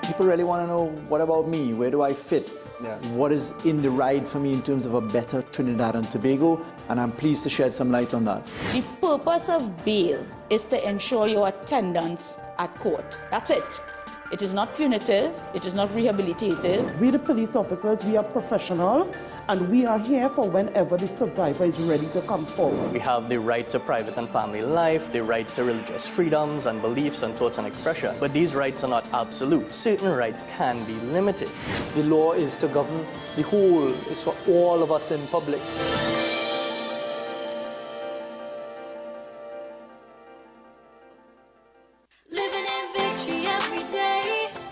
People really want to know, what about me? Where do I fit? Yes. What is in the ride for me in terms of a better Trinidad and Tobago? And I'm pleased to shed some light on that. The purpose of bail is to ensure your attendance at court. That's it. It is not punitive. It is not rehabilitative. We, the police officers, we are professional, and we are here for whenever the survivor is ready to come forward. We have the right to private and family life, the right to religious freedoms and beliefs and thoughts and expression. But these rights are not absolute. Certain rights can be limited. The law is to govern the whole. It's for all of us in public.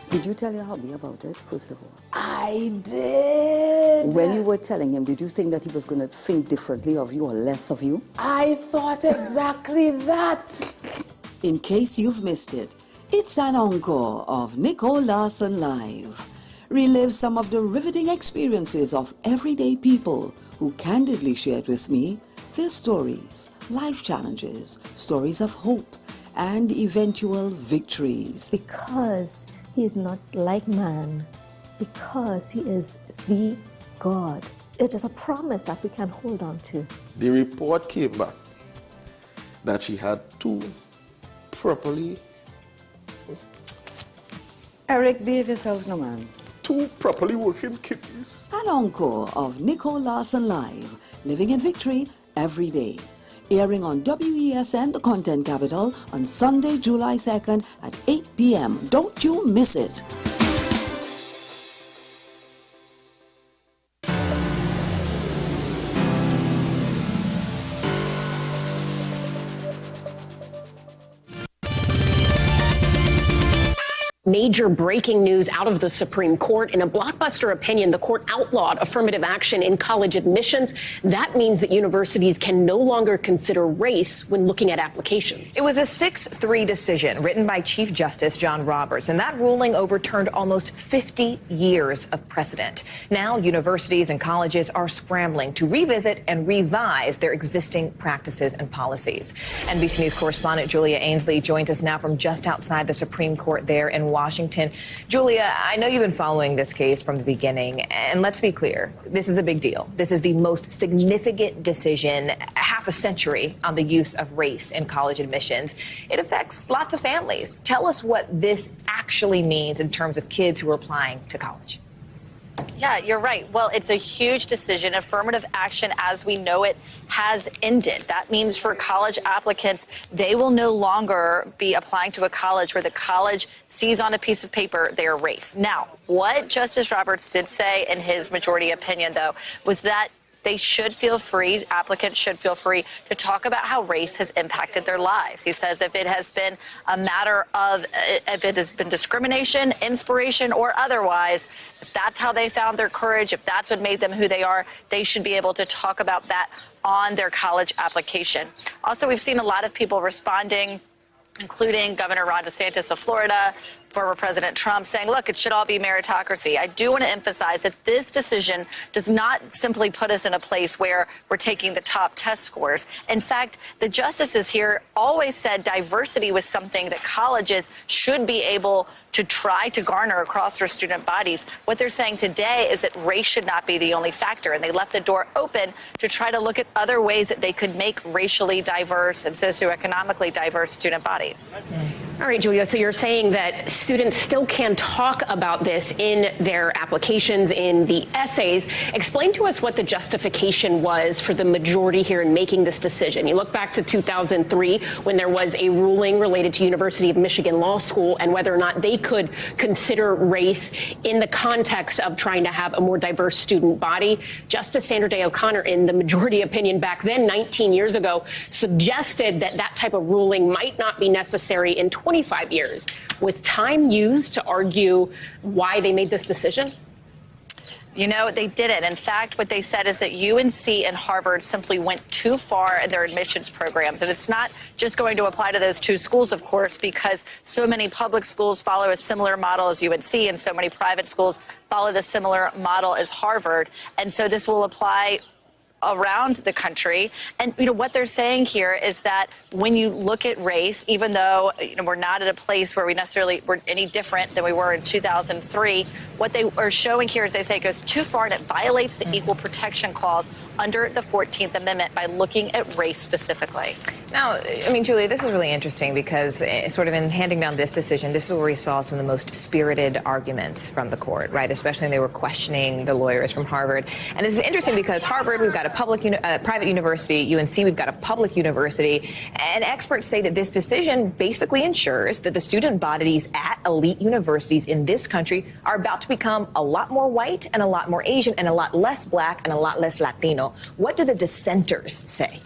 Did you tell your hubby about it, first of all? I did. When you were telling him, did you think that he was going to think differently of you or less of you? I thought exactly that. In case you've missed it, it's an encore of Nicole Larson Live. Relive some of the riveting experiences of everyday people who candidly shared with me their stories, life challenges, stories of hope, and eventual victories. Because he is not like man, because he is the God. It is a promise that we can hold on to. The report came back that she had two properly... Eric, behave yourself, no man. Two properly working kidneys. An encore of Nicole Larson Live, living in victory every day. Airing on WESN, the content capital, on Sunday, July 2nd at 8 p.m. Don't you miss it. Major breaking news out of the Supreme Court. In a blockbuster opinion, the court outlawed affirmative action in college admissions. That means that universities can no longer consider race when looking at applications. It was a 6-3 decision written by Chief Justice John Roberts, and that ruling overturned almost 50 years of precedent. Now, universities and colleges are scrambling to revisit and revise their existing practices and policies. NBC News correspondent Julia Ainsley joins us now from just outside the Supreme Court there in Washington. Julia, I know you've been following this case from the beginning, and let's be clear, this is a big deal. This is the most significant decision half a century on the use of race in college admissions. It affects lots of families. Tell us what this actually means in terms of kids who are applying to college. Yeah, you're right. Well, it's a huge decision. Affirmative action as we know it has ended. That means for college applicants, they will no longer be applying to a college where the college sees on a piece of paper their race. Now, what Justice Roberts did say in his majority opinion, though, was that they should feel free, applicants should feel free to talk about how race has impacted their lives. He says if it has been a matter of, if it has been discrimination, inspiration, or otherwise, if that's how they found their courage, if that's what made them who they are, they should be able to talk about that on their college application. Also, we've seen a lot of people responding, including Governor Ron DeSantis of Florida, former President Trump, saying, look, it should all be meritocracy. I do want to emphasize that this decision does not simply put us in a place where we're taking the top test scores. In fact, the justices here always said diversity was something that colleges should be able to try to garner across their student bodies. What they're saying today is that race should not be the only factor, and they left the door open to try to look at other ways that they could make racially diverse and socioeconomically diverse student bodies. All right, Julia, so you're saying that students still can talk about this in their applications, in the essays. Explain to us what the justification was for the majority here in making this decision. You look back to 2003 when there was a ruling related to University of Michigan Law School and whether or not they could consider race in the context of trying to have a more diverse student body. Justice Sandra Day O'Connor, in the majority opinion back then, 19 years ago, suggested that that type of ruling might not be necessary in 25 years. Was time used to argue why they made this decision? You know, they didn't. In fact, what they said is that UNC and Harvard simply went too far in their admissions programs. And it's not just going to apply to those two schools, of course, because so many public schools follow a similar model as UNC and so many private schools follow the similar model as Harvard. And so this will apply around the country. And, you know, what they're saying here is that when you look at race, even though, you know, we're not at a place where we necessarily were any different than we were in 2003, what they are showing here is they say it goes too far and it violates the Equal Protection Clause under the 14th Amendment by looking at race specifically. Now, I mean, Julia, this is really interesting because sort of in handing down this decision, this is where we saw some of the most spirited arguments from the court, right? Especially when they were questioning the lawyers from Harvard. And this is interesting because Harvard, we've got a private university, UNC, we've got a public university, and experts say that this decision basically ensures that the student bodies at elite universities in this country are about to become a lot more white and a lot more Asian and a lot less black and a lot less Latino. What do the dissenters say?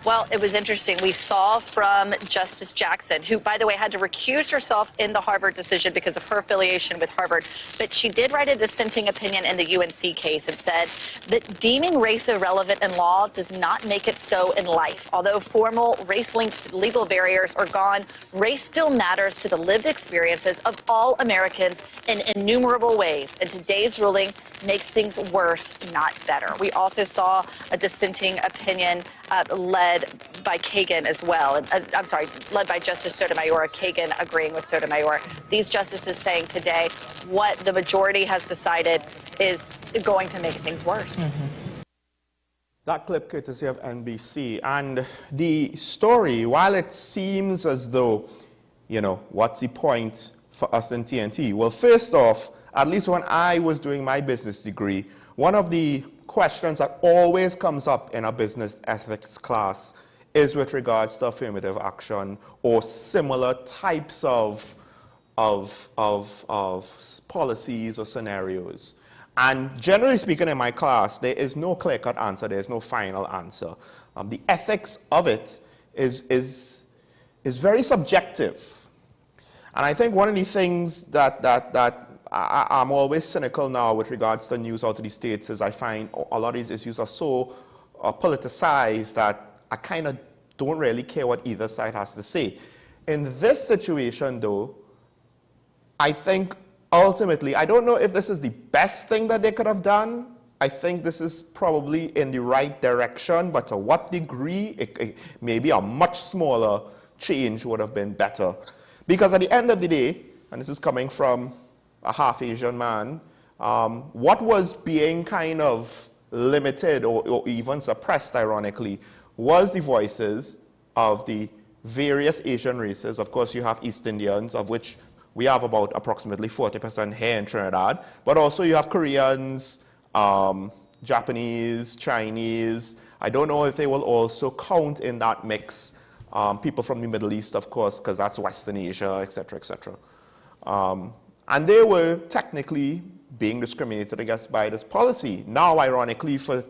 Well, it was interesting. We saw from Justice Jackson, who, by the way, had to recuse herself in the Harvard decision because of her affiliation with Harvard. But she did write a dissenting opinion in the UNC case and said that deeming race irrelevant in law does not make it so in life. Although formal race-linked legal barriers are gone, race still matters to the lived experiences of all Americans in innumerable ways. And today's ruling makes things worse, not better. We also saw a dissenting opinion led by Kagan as well. I'm sorry, led by Justice Sotomayor, Kagan agreeing with Sotomayor. These justices saying today what the majority has decided is going to make things worse. That clip courtesy of NBC. And the story, while it seems as though, you know, what's the point for us in TNT? Well, first off, at least when I was doing my business degree, one of the questions that always comes up in a business ethics class is with regards to affirmative action or similar types of policies or scenarios. And generally speaking in my class, there is no clear-cut answer, there is no final answer. The ethics of it is very subjective. And I think one of the things that I'm always cynical now with regards to news out of the States is I find a lot of these issues are so politicized that I kind of don't really care what either side has to say. In this situation, though, I think ultimately, I don't know if this is the best thing that they could have done. I think this is probably in the right direction, but to what degree, maybe a much smaller change would have been better. Because at the end of the day, and this is coming from a half-Asian man, what was being kind of limited or even suppressed, ironically, was the voices of the various Asian races. Of course, you have East Indians, of which we have about approximately 40% here in Trinidad, but also you have Koreans, Japanese, Chinese. I don't know if they will also count in that mix people from the Middle East, of course, because that's Western Asia, etc., etc. And they were technically being discriminated against by this policy. Now, ironically, for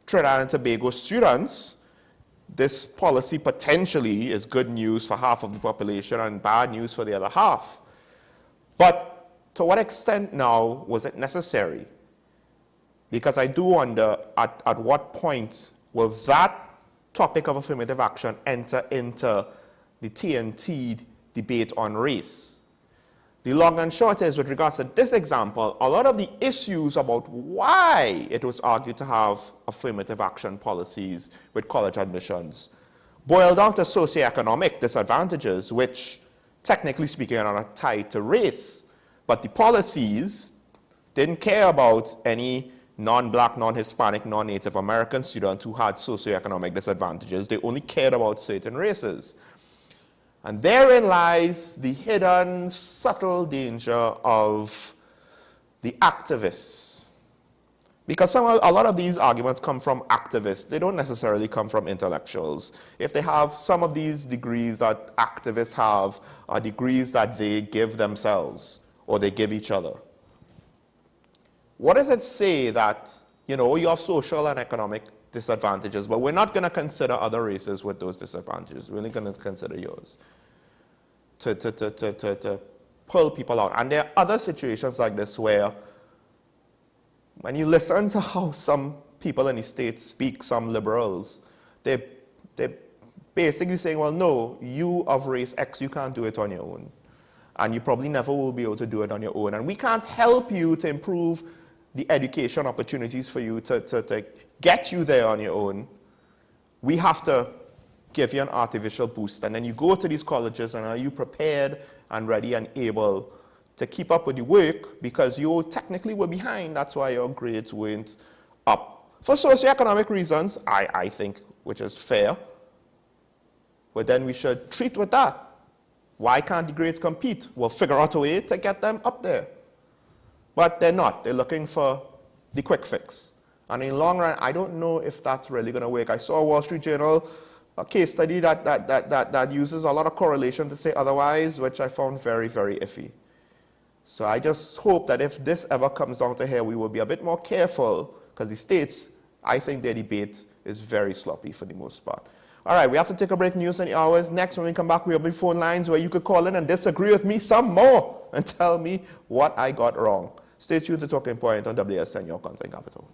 Trinidad and Tobago students, this policy potentially is good news for half of the population and bad news for the other half. But to what extent now was it necessary? Because I do wonder at what point will that topic of affirmative action enter into the TNT debate on race? The long and short is, with regards to this example, a lot of the issues about why it was argued to have affirmative action policies with college admissions boil down to socioeconomic disadvantages, which technically speaking, are not tied to race, but the policies didn't care about any non-black, non-Hispanic, non-Native American students who had socioeconomic disadvantages. They only cared about certain races. And therein lies the hidden, subtle danger of the activists. Because a lot of these arguments come from activists. They don't necessarily come from intellectuals. If they have some of these degrees that activists have, are degrees that they give themselves or they give each other. What does it say that, you know, you have social and economic disadvantages, but we're not going to consider other races with those disadvantages. We're only going to consider yours to pull people out. And there are other situations like this where when you listen to how some people in the States speak, some liberals, they're basically saying, well, no, you of race X, you can't do it on your own. And you probably never will be able to do it on your own. And we can't help you to improve the education opportunities for you to get you there on your own. We have to give you an artificial boost. And then you go to these colleges, and are you prepared and ready and able to keep up with the work, because you technically were behind. That's why your grades weren't up. For socioeconomic reasons, I think, which is fair. But then we should treat with that. Why can't the grades compete? We'll figure out a way to get them up there. But they're not. They're looking for the quick fix. And in the long run, I don't know if that's really going to work. I saw a Wall Street Journal, a case study that uses a lot of correlation to say otherwise, which I found very, very iffy. So I just hope that if this ever comes down to here, we will be a bit more careful, because the states, I think their debate is very sloppy for the most part. All right, we have to take a break. News and hours. Next, when we come back, we have phone lines where you could call in and disagree with me some more and tell me what I got wrong. Stay tuned to Talking Point on WSN, your content capital.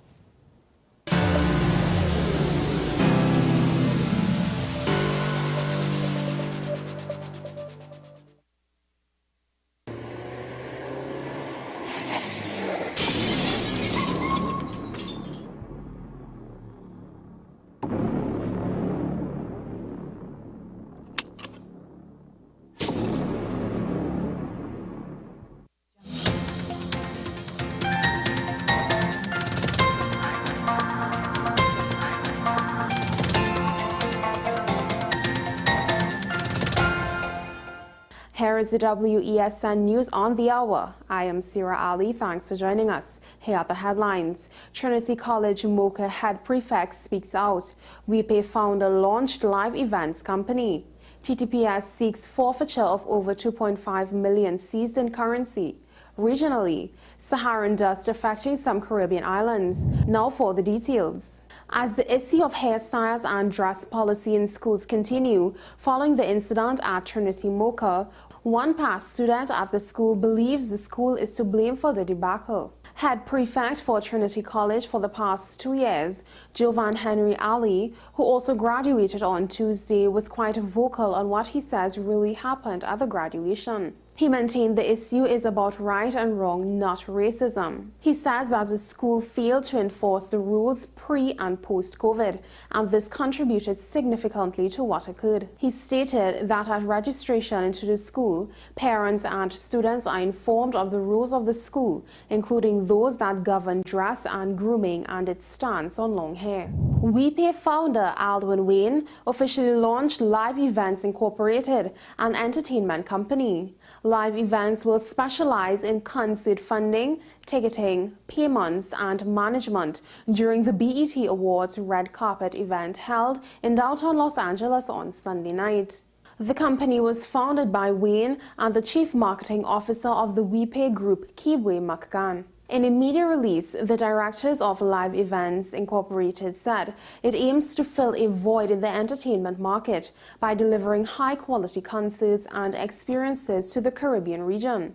Here is the WESN News on the Hour. I am Sira Ali. Thanks for joining us. Here are the headlines. Trinity College Mocha head prefect speaks out. WePay founder launched live events company. TTPS seeks forfeiture of over 2.5 million seized in currency. Regionally, Saharan dust affecting some Caribbean islands. Now for the details. As the issue of hairstyles and dress policy in schools continue, following the incident at Trinity Mocha, one past student at the school believes the school is to blame for the debacle. Head prefect for Trinity College for the past 2 years, Jovan Henry Ali, who also graduated on Tuesday, was quite vocal on what he says really happened at the graduation. He maintained the issue is about right and wrong, not racism. He says that the school failed to enforce the rules pre- and post-COVID, and this contributed significantly to what occurred. He stated that at registration into the school, parents and students are informed of the rules of the school, including those that govern dress and grooming and its stance on long hair. WePay founder Aldwin Wayne officially launched Live Events Incorporated, an entertainment company. Live Events will specialize in concert funding, ticketing, payments, and management during the BET Awards red carpet event held in downtown Los Angeles on Sunday night. The company was founded by Wayne and the chief marketing officer of the WePay group, Kibwe Makgan. In a media release, the directors of Live Events Incorporated said it aims to fill a void in the entertainment market by delivering high-quality concerts and experiences to the Caribbean region.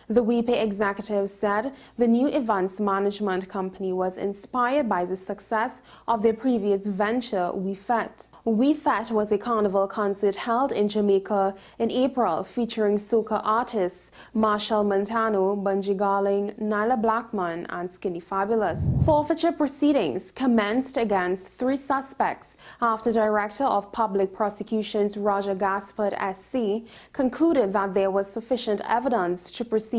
The WePay executive said the new events management company was inspired by the success of their previous venture, WeFet. WeFet was a carnival concert held in Jamaica in April featuring soca artists Marshall Montano, Bunji Garling, Nyla Blackman, and Skinny Fabulous. Forfeiture proceedings commenced against 3 suspects after Director of Public Prosecutions Roger Gaspard SC concluded that there was sufficient evidence to proceed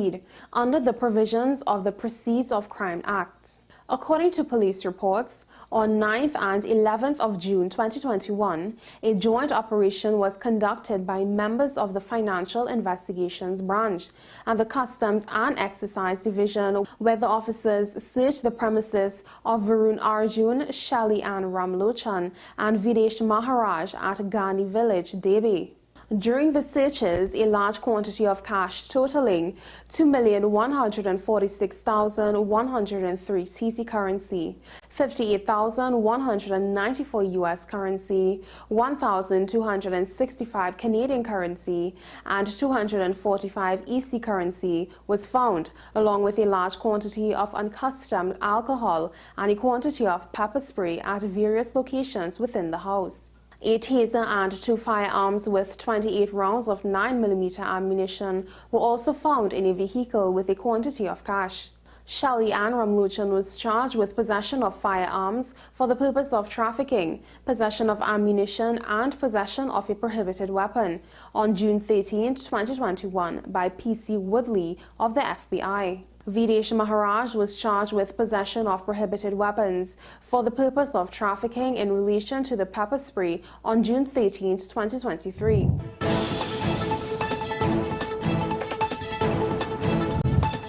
under the provisions of the Proceeds of Crime Act. According to police reports, on 9th and 11th of June 2021, a joint operation was conducted by members of the Financial Investigations Branch and the Customs and Excise Division, where the officers searched the premises of Varun Arjun, Shelly Ann Ramlochan, and Videsh Maharaj at Ghani Village, Debi. During the searches, a large quantity of cash totaling 2,146,103 CC currency, 58,194 US currency, 1,265 Canadian currency, and 245 EC currency was found, along with a large quantity of uncustomed alcohol and a quantity of pepper spray at various locations within the house. A taser and 2 firearms with 28 rounds of 9mm ammunition were also found in a vehicle with a quantity of cash. Shelly Ann Ramlochan was charged with possession of firearms for the purpose of trafficking, possession of ammunition, and possession of a prohibited weapon on June 13, 2021 by PC Woodley of the FBI. Videsh Maharaj was charged with possession of prohibited weapons for the purpose of trafficking in relation to the pepper spray on June 13, 2023.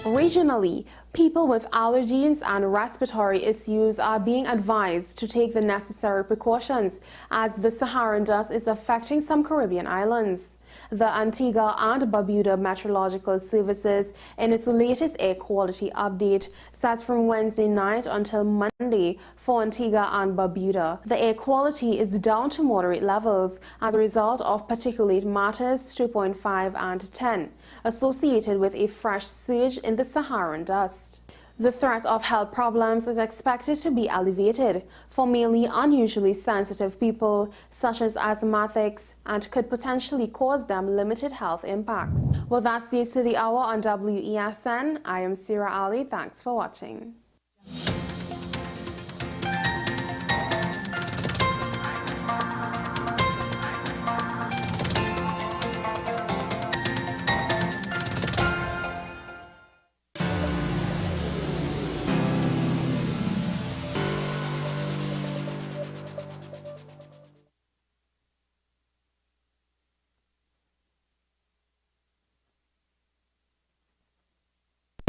Regionally, people with allergies and respiratory issues are being advised to take the necessary precautions as the Saharan dust is affecting some Caribbean islands. The Antigua and Barbuda Meteorological Services, in its latest air quality update, says from Wednesday night until Monday for Antigua and Barbuda, the air quality is down to moderate levels as a result of particulate matters 2.5 and 10, associated with a fresh surge in the Saharan dust. The threat of health problems is expected to be elevated for mainly unusually sensitive people, such as asthmatics, and could potentially cause them limited health impacts. Well, that's news to the hour on WESN. I am Sira Ali. Thanks for watching.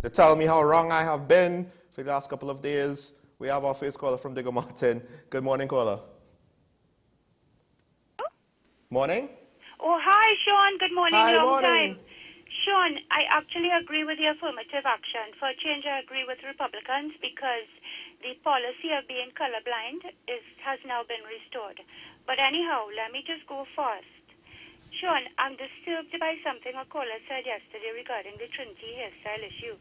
To tell me how wrong I have been for the last couple of days, we have our first caller from Digger Martin. Good morning, caller. Morning. Oh, hi, Sean. Good morning. Hi, long morning. time. Sean, I actually agree with the affirmative action. For a change, I agree with Republicans because the policy of being colorblind has now been restored. But anyhow, let me just go first. Sean, I'm disturbed by something a caller said yesterday regarding the Trinity hairstyle issue.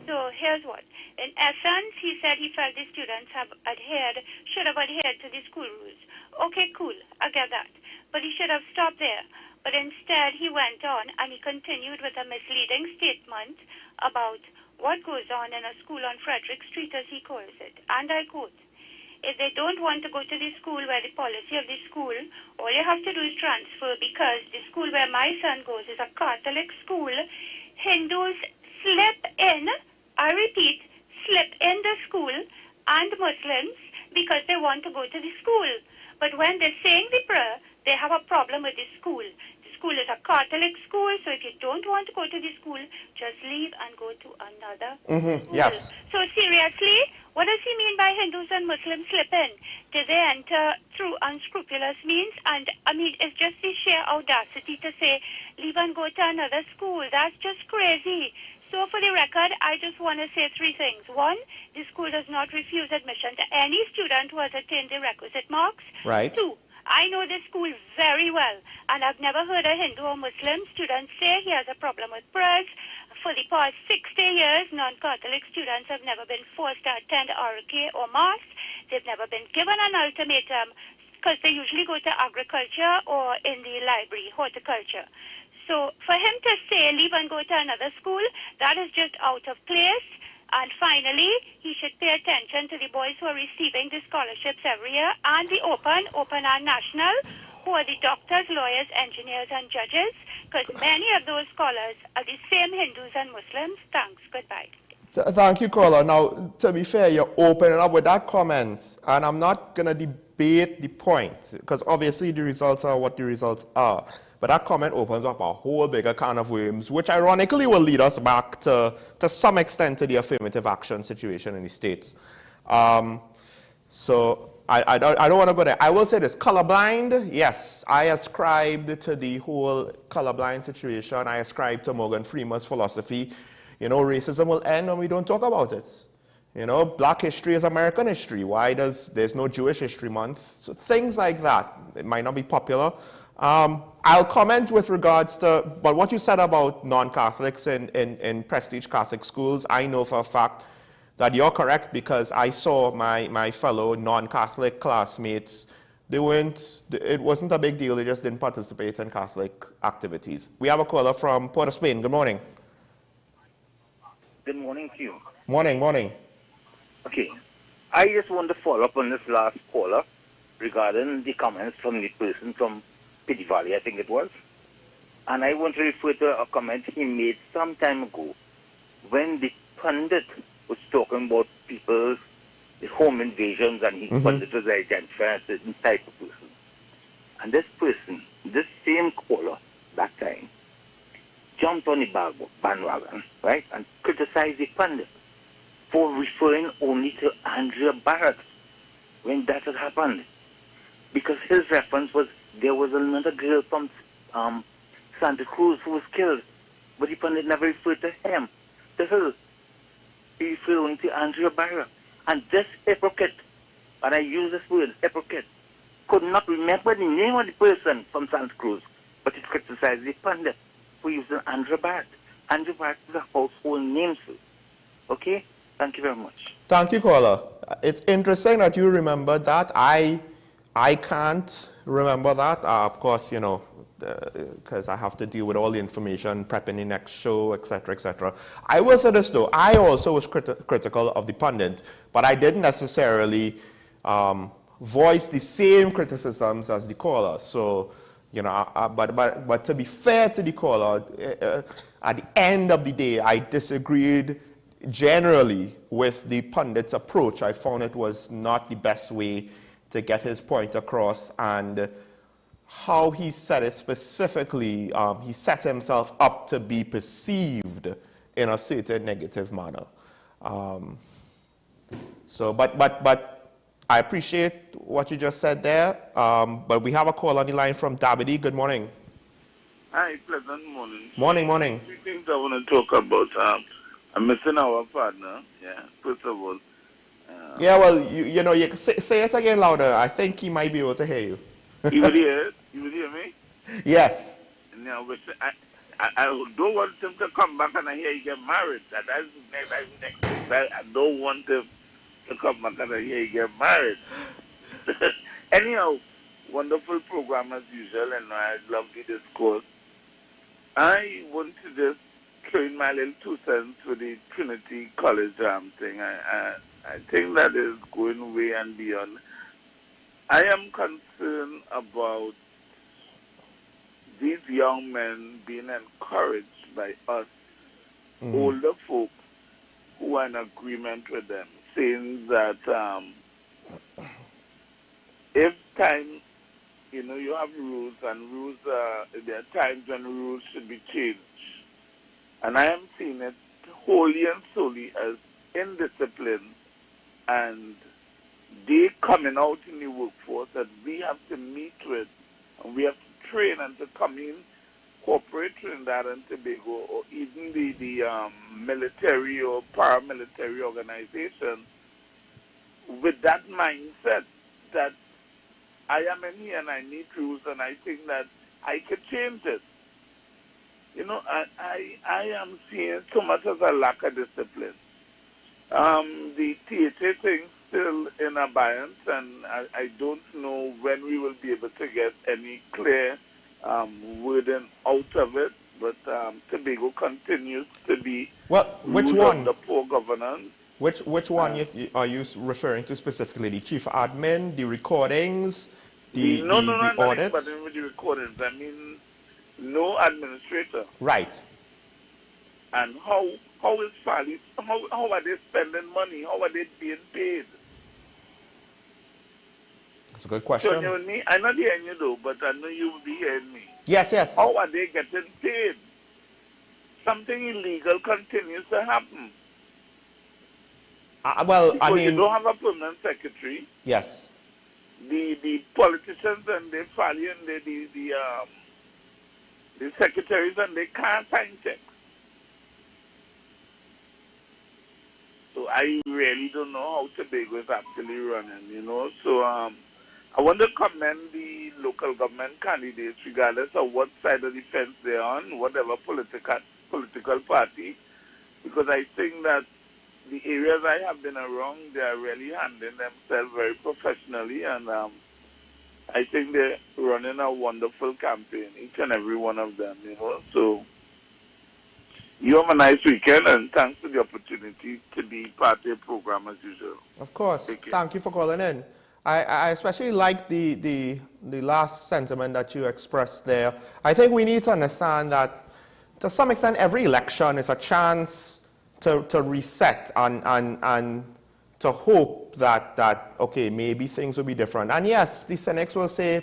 So here's what. In essence, he said he felt the students should have adhered to the school rules. Okay, cool. I get that. But he should have stopped there. But instead, he went on and he continued with a misleading statement about what goes on in a school on Frederick Street, as he calls it. And I quote, if they don't want to go to the school where the policy of the school, all you have to do is transfer, because the school where my son goes is a Catholic school. Hindus slip in, I repeat, slip in the school, and Muslims because they want to go to the school. But when they're saying the prayer, they have a problem with the school. The school is a Catholic school, so if you don't want to go to the school, just leave and go to another school. Yes. So seriously, what does he mean by Hindus and Muslims slip in? Did they enter through unscrupulous means? And I mean, it's just the sheer audacity to say, leave and go to another school. That's just crazy. So for the record, I just want to say 3 things. 1, the school does not refuse admission to any student who has attained the requisite marks. Right. 2, I know this school very well, and I've never heard a Hindu or Muslim student say he has a problem with prayers, for the past 60 years, non-Catholic students have never been forced to attend RK or Mass. They've never been given an ultimatum because they usually go to agriculture or in the library, horticulture. So for him to say leave and go to another school, that is just out of place. And finally, he should pay attention to the boys who are receiving the scholarships every year and the open and national, who are the doctors, lawyers, engineers, and judges, because many of those scholars are the same Hindus and Muslims. Thanks. Goodbye. Thank you, caller. Now, to be fair, you're opening up with that comment, and I'm not going to debate the point, because obviously the results are what the results are. But that comment opens up a whole bigger can of worms, which ironically will lead us back to some extent to the affirmative action situation in the States. So I don't want to go there. I will say this, colorblind, yes, I ascribed to the whole colorblind situation. I ascribe to Morgan Freeman's philosophy. You know, racism will end when we don't talk about it. You know, black history is American history. Why there's no Jewish History Month? So things like that. It might not be popular. I'll comment with regards to, but what you said about non-Catholics in prestige Catholic schools, I know for a fact that you're correct, because I saw my fellow non-Catholic classmates, it wasn't a big deal, they just didn't participate in Catholic activities. We have a caller from Port of Spain. Good morning. Good morning to you. Morning. Okay, I just want to follow up on this last caller regarding the comments from the person from Piddy Valley, I think it was. And I want to refer to a comment he made some time ago when the pundit was talking about people's home invasions, and he pundit was identifying a certain type of person. And this person, this same caller that time, jumped on the bandwagon, right, and criticized the pundit for referring only to Andrea Barrett when that had happened. Because his reference was there was another girl from Santa Cruz who was killed, but the pundit never referred to him, to her. He referred only to Andrea Barrett. And this hypocrite, and I use this word, hypocrite, could not remember the name of the person from Santa Cruz, but he criticized the pundit for using Andrea Barrett. Andrea Barrett is a household name, sir. Okay? Thank you very much. Thank you, caller. It's interesting that you remember that. I can't remember that. Of course, you know, because I have to deal with all the information, prepping the next show, etc., etc. I will say this, though. I also was critical of the pundit, but I didn't necessarily voice the same criticisms as the caller. So, you know, but to be fair to the caller, at the end of the day, I disagreed generally with the pundit's approach. I found it was not the best way to get his point across, and how he said it specifically, he set himself up to be perceived in a certain negative manner. But I appreciate what you just said there. But we have a call on the line from Dabidi. Good morning. Hi, pleasant morning. Morning. Three things I want to talk about. I'm missing our partner. Yeah, first of all. Yeah, well, you know, you say it again louder. I think he might be able to hear you. You will hear it? You will hear me? Yes. Now, I don't want him to come back and I hear you get married. That's next thing. I don't want him to come back and I hear you get married. Anyhow, wonderful program as usual, and I love the discourse. I want to just throw in my little 2 cents with the Trinity College thing. I think that is going way and beyond. I am concerned about these young men being encouraged by us, older folks, who are in agreement with them, saying that if time, you know, you have rules, and rules, there are times when rules should be changed. And I am seeing it wholly and solely as indiscipline, and they coming out in the workforce that we have to meet with, and we have to train and to come in, corporate Trinidad and Tobago, or even the military or paramilitary organization, with that mindset that I am in here and I need rules, and I think that I could change it. You know, I am seeing so much as a lack of discipline. The THA thing still in abeyance, and I don't know when we will be able to get any clear wording out of it. But Tobago continues to be which one? under poor governance. Which one are you referring to specifically? The chief admin, the recordings, the no, audits? But with the recordings, I mean, no administrator. Right. And how is Fally? How are they spending money? How are they being paid? That's a good question. So, you know, me, I'm not hearing you though, but I know you will be hearing me. Yes, yes. How are they getting paid? Something illegal continues to happen. Well, because I mean, you don't have a permanent secretary. Yes. The politicians and they Fally and the secretaries and they can't sign checks. So I really don't know how Tobago is actually running, you know. So I want to commend the local government candidates, regardless of what side of the fence they're on, whatever political party, because I think that the areas I have been around, they are really handling themselves very professionally, and I think they're running a wonderful campaign, each and every one of them, you know. So you have a nice weekend, and thanks for the opportunity to be part of your program as usual. Of course. Thank you for calling in. I especially like the last sentiment that you expressed there. I think we need to understand that to some extent every election is a chance to reset and to hope that okay, maybe things will be different. And yes, the cynics will say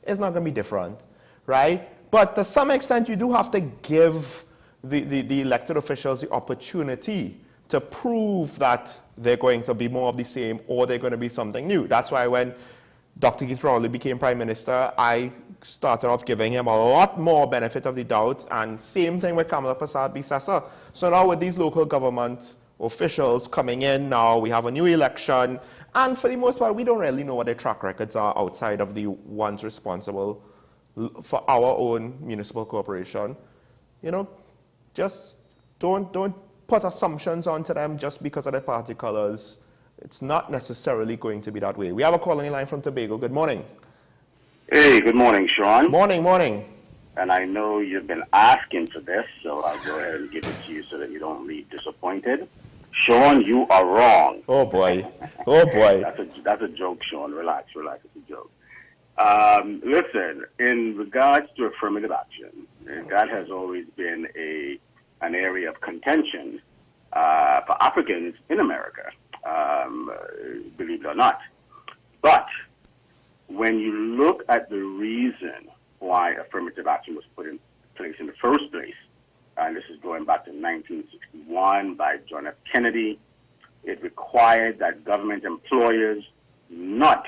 it's not going to be different, right? But to some extent you do have to give the elected officials the opportunity to prove that they're going to be more of the same or they're going to be something new. That's why when Dr. Keith Rowley became Prime Minister, I started off giving him a lot more benefit of the doubt, and same thing with Kamala Prasad-Bissessar. So now with these local government officials coming in now, we have a new election, and for the most part, we don't really know what their track records are outside of the ones responsible for our own municipal corporation. You know, just don't put assumptions onto them just because of their party colors. It's not necessarily going to be that way. We have a call on the line from Tobago. Good morning. Hey, good morning, Sean. Morning. And I know you've been asking for this, so I'll go ahead and give it to you so that you don't leave disappointed. Sean, you are wrong. Oh, boy. Oh, boy. That's a joke, Sean. Relax. It's a joke. Listen, in regards to affirmative action, that has always been an area of contention for Africans in America, believe it or not. But when you look at the reason why affirmative action was put in place in the first place, and this is going back to 1961 by John F. Kennedy, it required that government employers not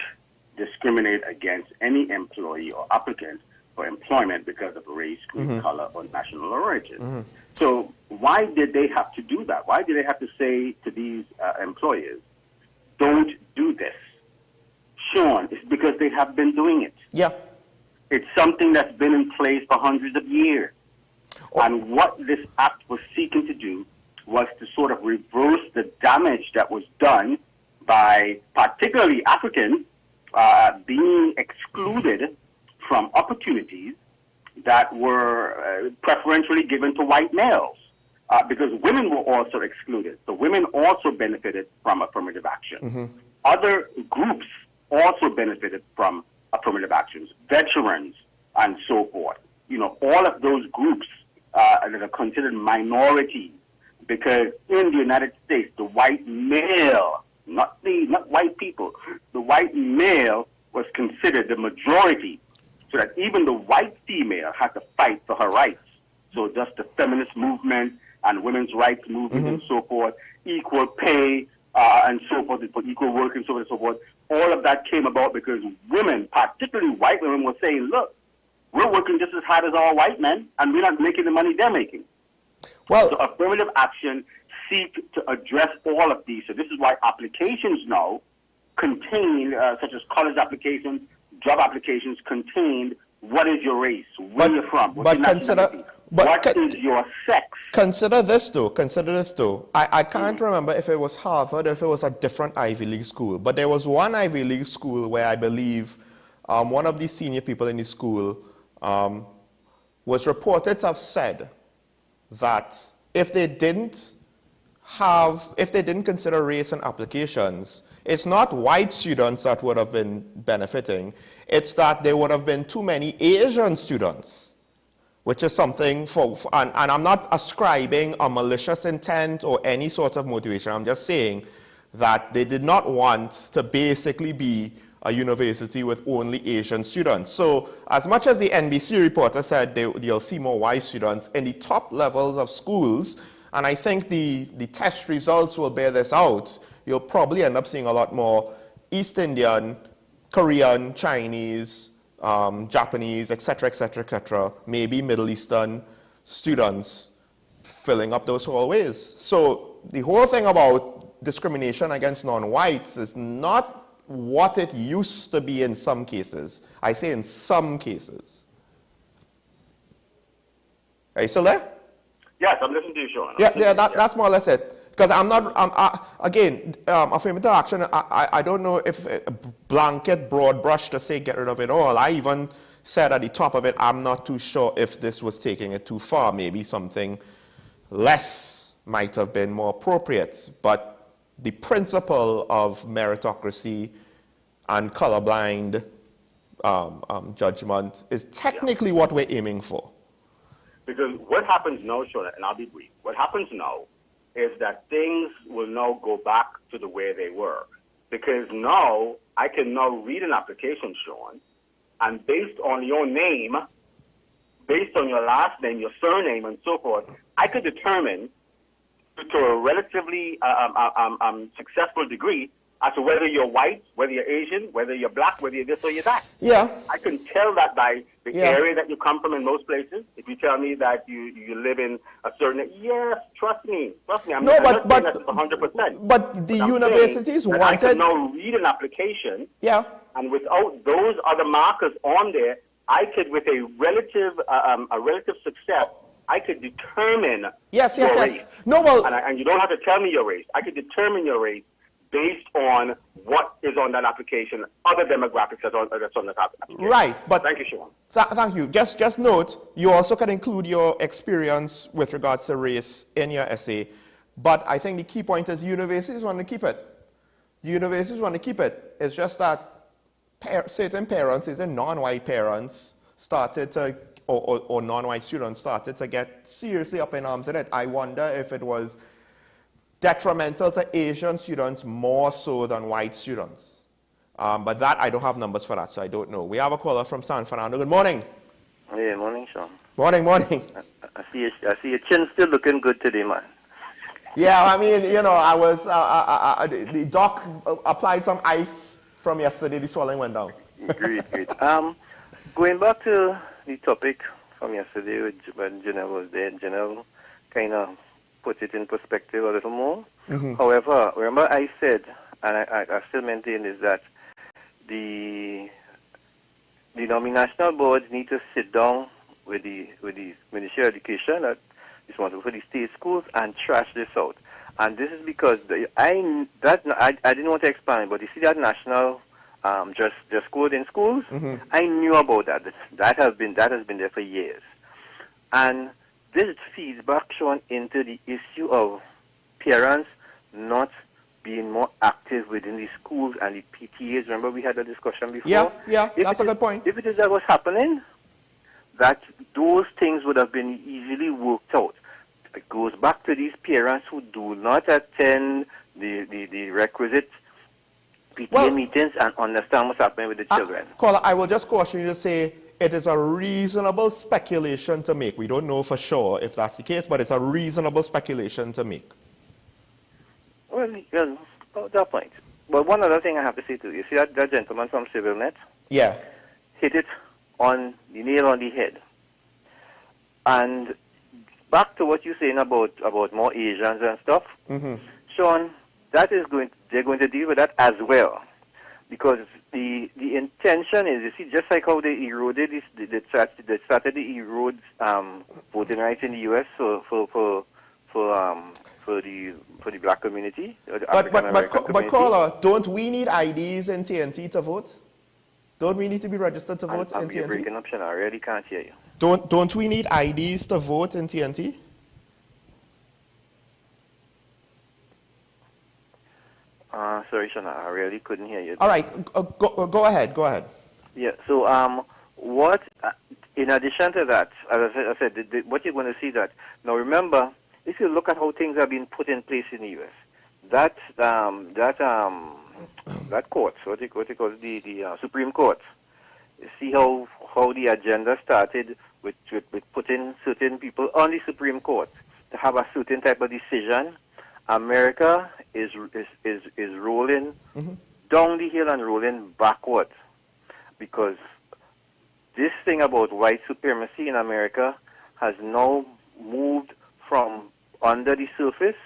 discriminate against any employee or applicant for employment because of race, creed, color, or national origin. So why did they have to do that? Why did they have to say to these employers, don't do this? Sean, it's because they have been doing it. Yeah. It's something that's been in place for hundreds of years. And what this act was seeking to do was to sort of reverse the damage that was done by particularly Africans being excluded from opportunities that were preferentially given to white males, because women were also excluded. So women also benefited from affirmative action. Other groups also benefited from affirmative actions, veterans and so forth. You know, all of those groups that are considered minorities, because in the United States, the white male, not white people, the white male was considered the majority, so that even the white female had to fight for her rights. So just the feminist movement and women's rights movement and so forth, equal pay and so forth, for equal work and so on and so forth, all of that came about because women, particularly white women, were saying, look, we're working just as hard as our white men, and we're not making the money they're making. Well, so affirmative action seek to address all of these. So this is why applications now contain, such as college applications, job applications, contain what is your race, where you're from, what's your nationality, What is your sex? Consider this though. I can't remember if it was Harvard or if it was a different Ivy League school, but there was one Ivy League school where I believe one of the senior people in the school was reported to have said that if they didn't consider race in applications, it's not white students that would have been benefiting, it's that there would have been too many Asian students, which is something and I'm not ascribing a malicious intent or any sort of motivation. I'm just saying that they did not want to basically be a university with only Asian students. So as much as the NBC reporter said they'll see more white students in the top levels of schools, and I think the test results will bear this out, you'll probably end up seeing a lot more East Indian, Korean, Chinese, Japanese, etc., maybe Middle Eastern students filling up those hallways. So the whole thing about discrimination against non-whites is not what it used to be in some cases. I say in some cases. Are you still there? Yes, I'm listening to you, Sean. That's more or less it. Because again, affirmative action, I don't know if a blanket, broad brush to say get rid of it all. I even said at the top of it, I'm not too sure if this was taking it too far. Maybe something less might have been more appropriate. But the principle of meritocracy and colorblind judgment is technically what we're aiming for. Because what happens now, Sean, and I'll be brief, what happens now is that things will now go back to the way they were. Because now, I can now read an application, Sean, and based on your name, based on your last name, your surname, and so forth, I could determine to a relatively successful degree as to whether you're white, whether you're Asian, whether you're black, whether you're this or you're that. Yeah. I can tell that by the area that you come from in most places. If you tell me that you live in a certain, yes, trust me. I'm not saying that it's 100%. But the universities wanted. I can now read an application. Yeah. And without those other markers on there, I could, with a relative success, I could determine your race. No, well, and you don't have to tell me your race. I could determine your race based on what is on that application, other demographics that's on that application. Right, but thank you, Sean. Thank you. Just note, you also can include your experience with regards to race in your essay. But I think the key point is universities want to keep it. Universities want to keep it. It's just that certain parents, certain non-white parents, started to, or non-white students started to get seriously up in arms with it. I wonder if it was detrimental to Asian students more so than white students. But that, I don't have numbers for that, so I don't know. We have a caller from San Fernando. Good morning. Yeah, morning, Sean. Morning. I see your chin still looking good today, man. Yeah, I mean, you know, I was, the doc applied some ice from yesterday, the swelling went down. Great. Going back to the topic from yesterday when Janelle was there, Janelle kind of put it in perspective a little more. Mm-hmm. However, remember I said, and I still maintain, is that the nominational boards need to sit down with the Ministry of Education that is responsible for the state schools and trash this out. And this is because I didn't want to expand, but you see that national dress code in schools, mm-hmm. I knew about that. That has been there for years. And this feeds back, Sean, into the issue of parents not being more active within the schools and the PTAs. Remember we had a discussion before? Yeah, that's a good point. If it is that was happening, that those things would have been easily worked out. It goes back to these parents who do not attend the requisite PTA meetings and understand what's happening with the children. Caller, I will just caution you to say it is a reasonable speculation to make. We don't know for sure if that's the case, but it's a reasonable speculation to make. Well, that point. But one other thing I have to say to you, see that gentleman from CivilNet? Yeah. Hit it on the nail on the head. And back to what you're saying about more Asians and stuff, mm-hmm. Sean, they're going to deal with that as well. Because the intention is, you see, just like how they eroded they started to erode voting rights in the U.S. for the black community, or the African American community. But caller, don't we need IDs in TNT to vote? Don't we need to be registered to vote in TNT? You're breaking up, Shana. I really can't hear you. Don't we need IDs to vote in TNT? Sorry, Shana, I really couldn't hear you. All right, go ahead. Yeah, so what, in addition to that, as I said, what you're going to see that, now remember, if you look at how things are being put in place in the U.S., that court, what they call the Supreme Court, you see how the agenda started with putting certain people on the Supreme Court to have a certain type of decision. America is rolling down the hill and rolling backward, because this thing about white supremacy in America has now moved from under the surface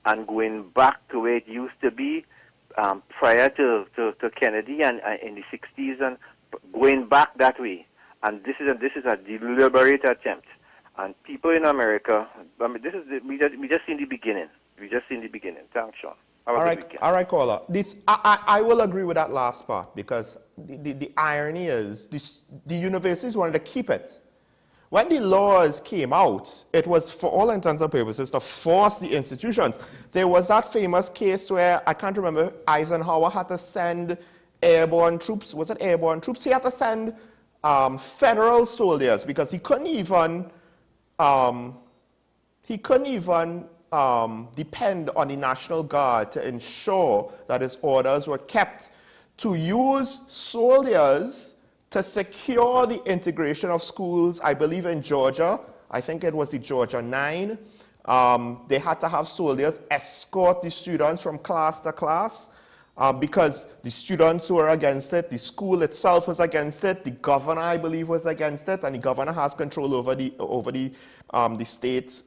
and going back to where it used to be prior to Kennedy and in the 60s, and going back that way. And this is a deliberate attempt. And people in America, I mean, we just seen the beginning. We just seen the beginning. Thanks, Sean. All right, caller. I will agree with that last part, because the irony is the universities wanted to keep it. When the laws came out, it was for all intents and purposes to force the institutions. There was that famous case where, I can't remember, Eisenhower had to send airborne troops. Was it airborne troops? He had to send federal soldiers, because he couldn't even depend on the National Guard to ensure that his orders were kept. To use soldiers to secure the integration of schools, I believe in Georgia, I think it was the Georgia 9, they had to have soldiers escort the students from class to class, because the students were against it, the school itself was against it, the governor, I believe, was against it, and the governor has control over the state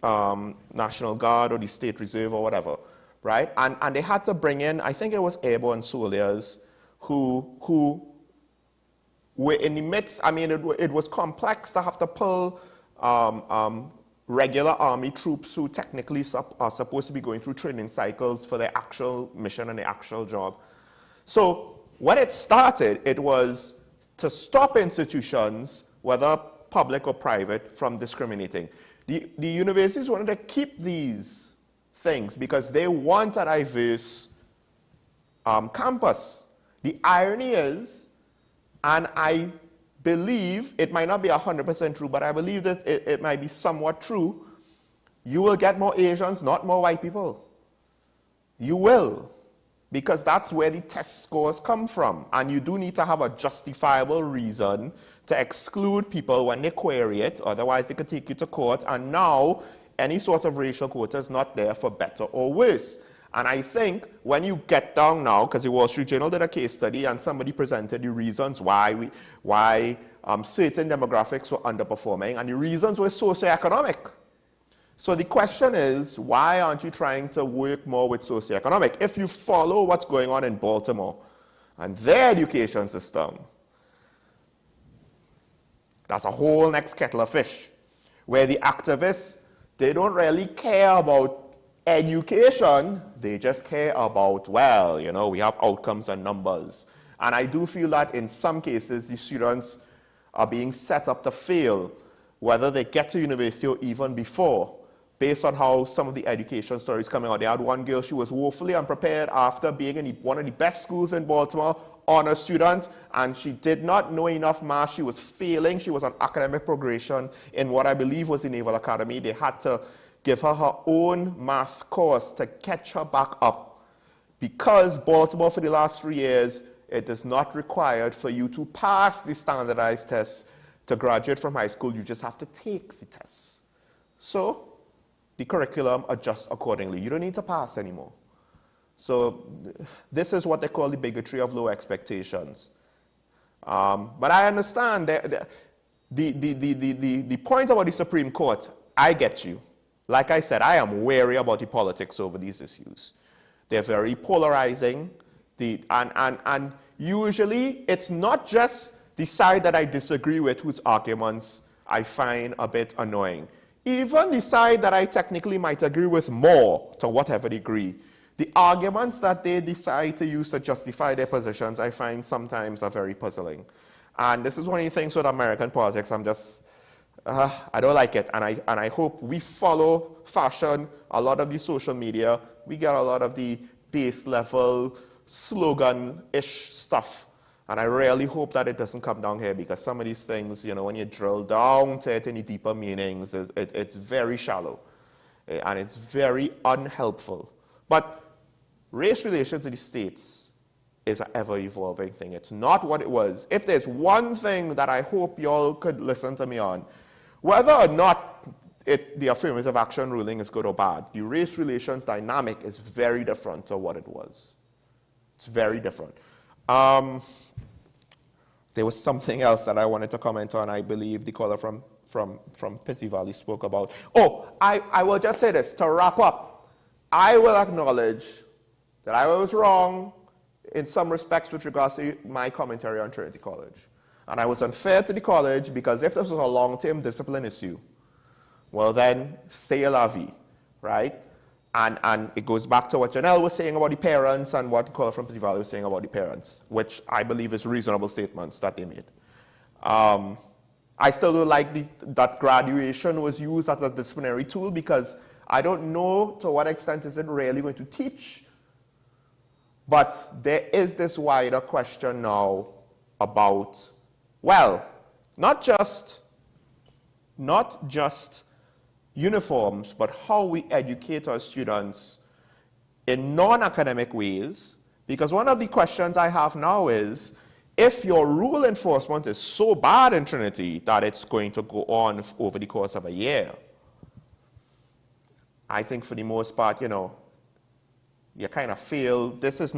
National Guard or the State Reserve or whatever, right? And they had to bring in, I think it was airborne soldiers who were in the midst. I mean, it was complex to have to pull regular army troops who technically are supposed to be going through training cycles for their actual mission and their actual job. So when it started, it was to stop institutions, whether public or private, from discriminating. The universities wanted to keep these things because they want a diverse campus. The irony is, and I believe, it might not be 100% true, but I believe that it might be somewhat true, you will get more Asians, not more white people. You will, because that's where the test scores come from. And you do need to have a justifiable reason to exclude people when they query it, otherwise they could take you to court, and now any sort of racial quota is not there for better or worse. And I think when you get down now, because the Wall Street Journal did a case study and somebody presented the reasons why certain demographics were underperforming, and the reasons were socioeconomic. So the question is, why aren't you trying to work more with socioeconomic? If you follow what's going on in Baltimore and their education system, that's a whole next kettle of fish, where the activists, they don't really care about education, they just care about, well, you know, we have outcomes and numbers. And I do feel that in some cases, the students are being set up to fail, whether they get to university or even before, based on how some of the education stories coming out. They had one girl, she was woefully unprepared after being in one of the best schools in Baltimore, honor student, and she did not know enough math. She was failing. She was on academic progression in what I believe was the Naval Academy. They had to give her her own math course to catch her back up. Because Baltimore, for the last 3 years, it is not required for you to pass the standardized tests to graduate from high school. You just have to take the tests. So the curriculum adjusts accordingly. You don't need to pass anymore. So this is what they call the bigotry of low expectations. But I understand the point about the Supreme Court. I get you. Like I said, I am wary about the politics over these issues. They're very polarizing. And usually it's not just the side that I disagree with whose arguments I find a bit annoying. Even the side that I technically might agree with more, to whatever degree, the arguments that they decide to use to justify their positions, I find sometimes are very puzzling. And this is one of the things with American politics, I don't like it. And I hope we follow fashion, a lot of the social media, we get a lot of the base level slogan-ish stuff. And I really hope that it doesn't come down here, because some of these things, you know, when you drill down to it in the deeper meanings, it's very shallow and it's very unhelpful. But race relations in the States is an ever-evolving thing. It's not what it was. If there's one thing that I hope y'all could listen to me on, whether or not the affirmative action ruling is good or bad, the race relations dynamic is very different to what it was. It's very different. There was something else that I wanted to comment on. I believe the caller from Pitty Valley spoke about. Oh, I will just say this to wrap up. I will acknowledge that I was wrong in some respects with regards to my commentary on Trinity College. And I was unfair to the college, because if this was a long-term discipline issue, well then, c'est la vie, right? And it goes back to what Janelle was saying about the parents and what the caller from Pitty Valley was saying about the parents, which I believe is reasonable statements that they made. I still don't like that graduation was used as a disciplinary tool, because I don't know to what extent is it really going to teach. But there is this wider question now about, well, not just uniforms, but how we educate our students in non-academic ways. Because one of the questions I have now is, if your rule enforcement is so bad in Trinity that it's going to go on over the course of a year, I think for the most part, you know, you kind of feel this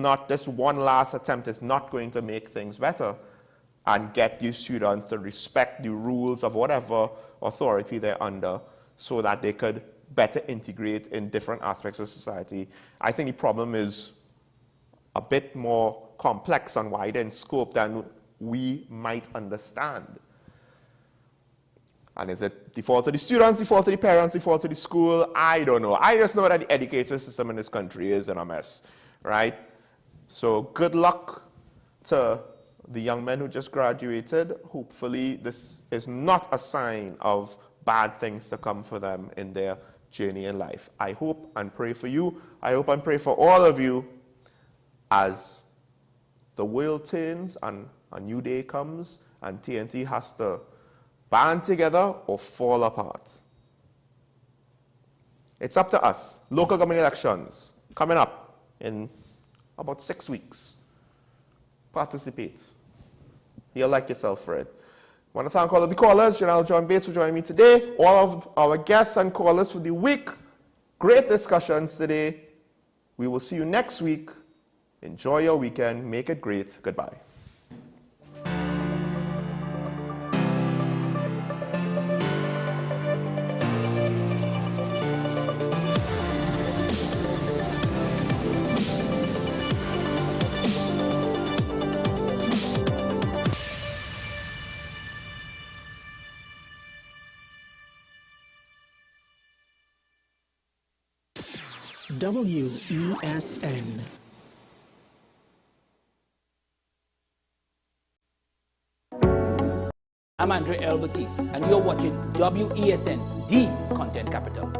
one last attempt is not going to make things better and get these students to respect the rules of whatever authority they're under, so that they could better integrate in different aspects of society. I think the problem is a bit more complex and wider in scope than we might understand. And is it default to the students, default to the parents, default to the school? I don't know. I just know that the education system in this country is in a mess, right? So good luck to the young men who just graduated. Hopefully this is not a sign of bad things to come for them in their journey in life. I hope and pray for you. I hope and pray for all of you as the world turns and a new day comes and TNT has to band together or fall apart. It's up to us. Local government elections coming up in about 6 weeks. Participate. You'll like yourself for it. I want to thank all of the callers, General John Bates for joining me today, all of our guests and callers for the week. Great discussions today. We will see you next week. Enjoy your weekend. Make it great. Goodbye. WESN. I'm Andre L. Batiste, and you're watching WESN, the content capital.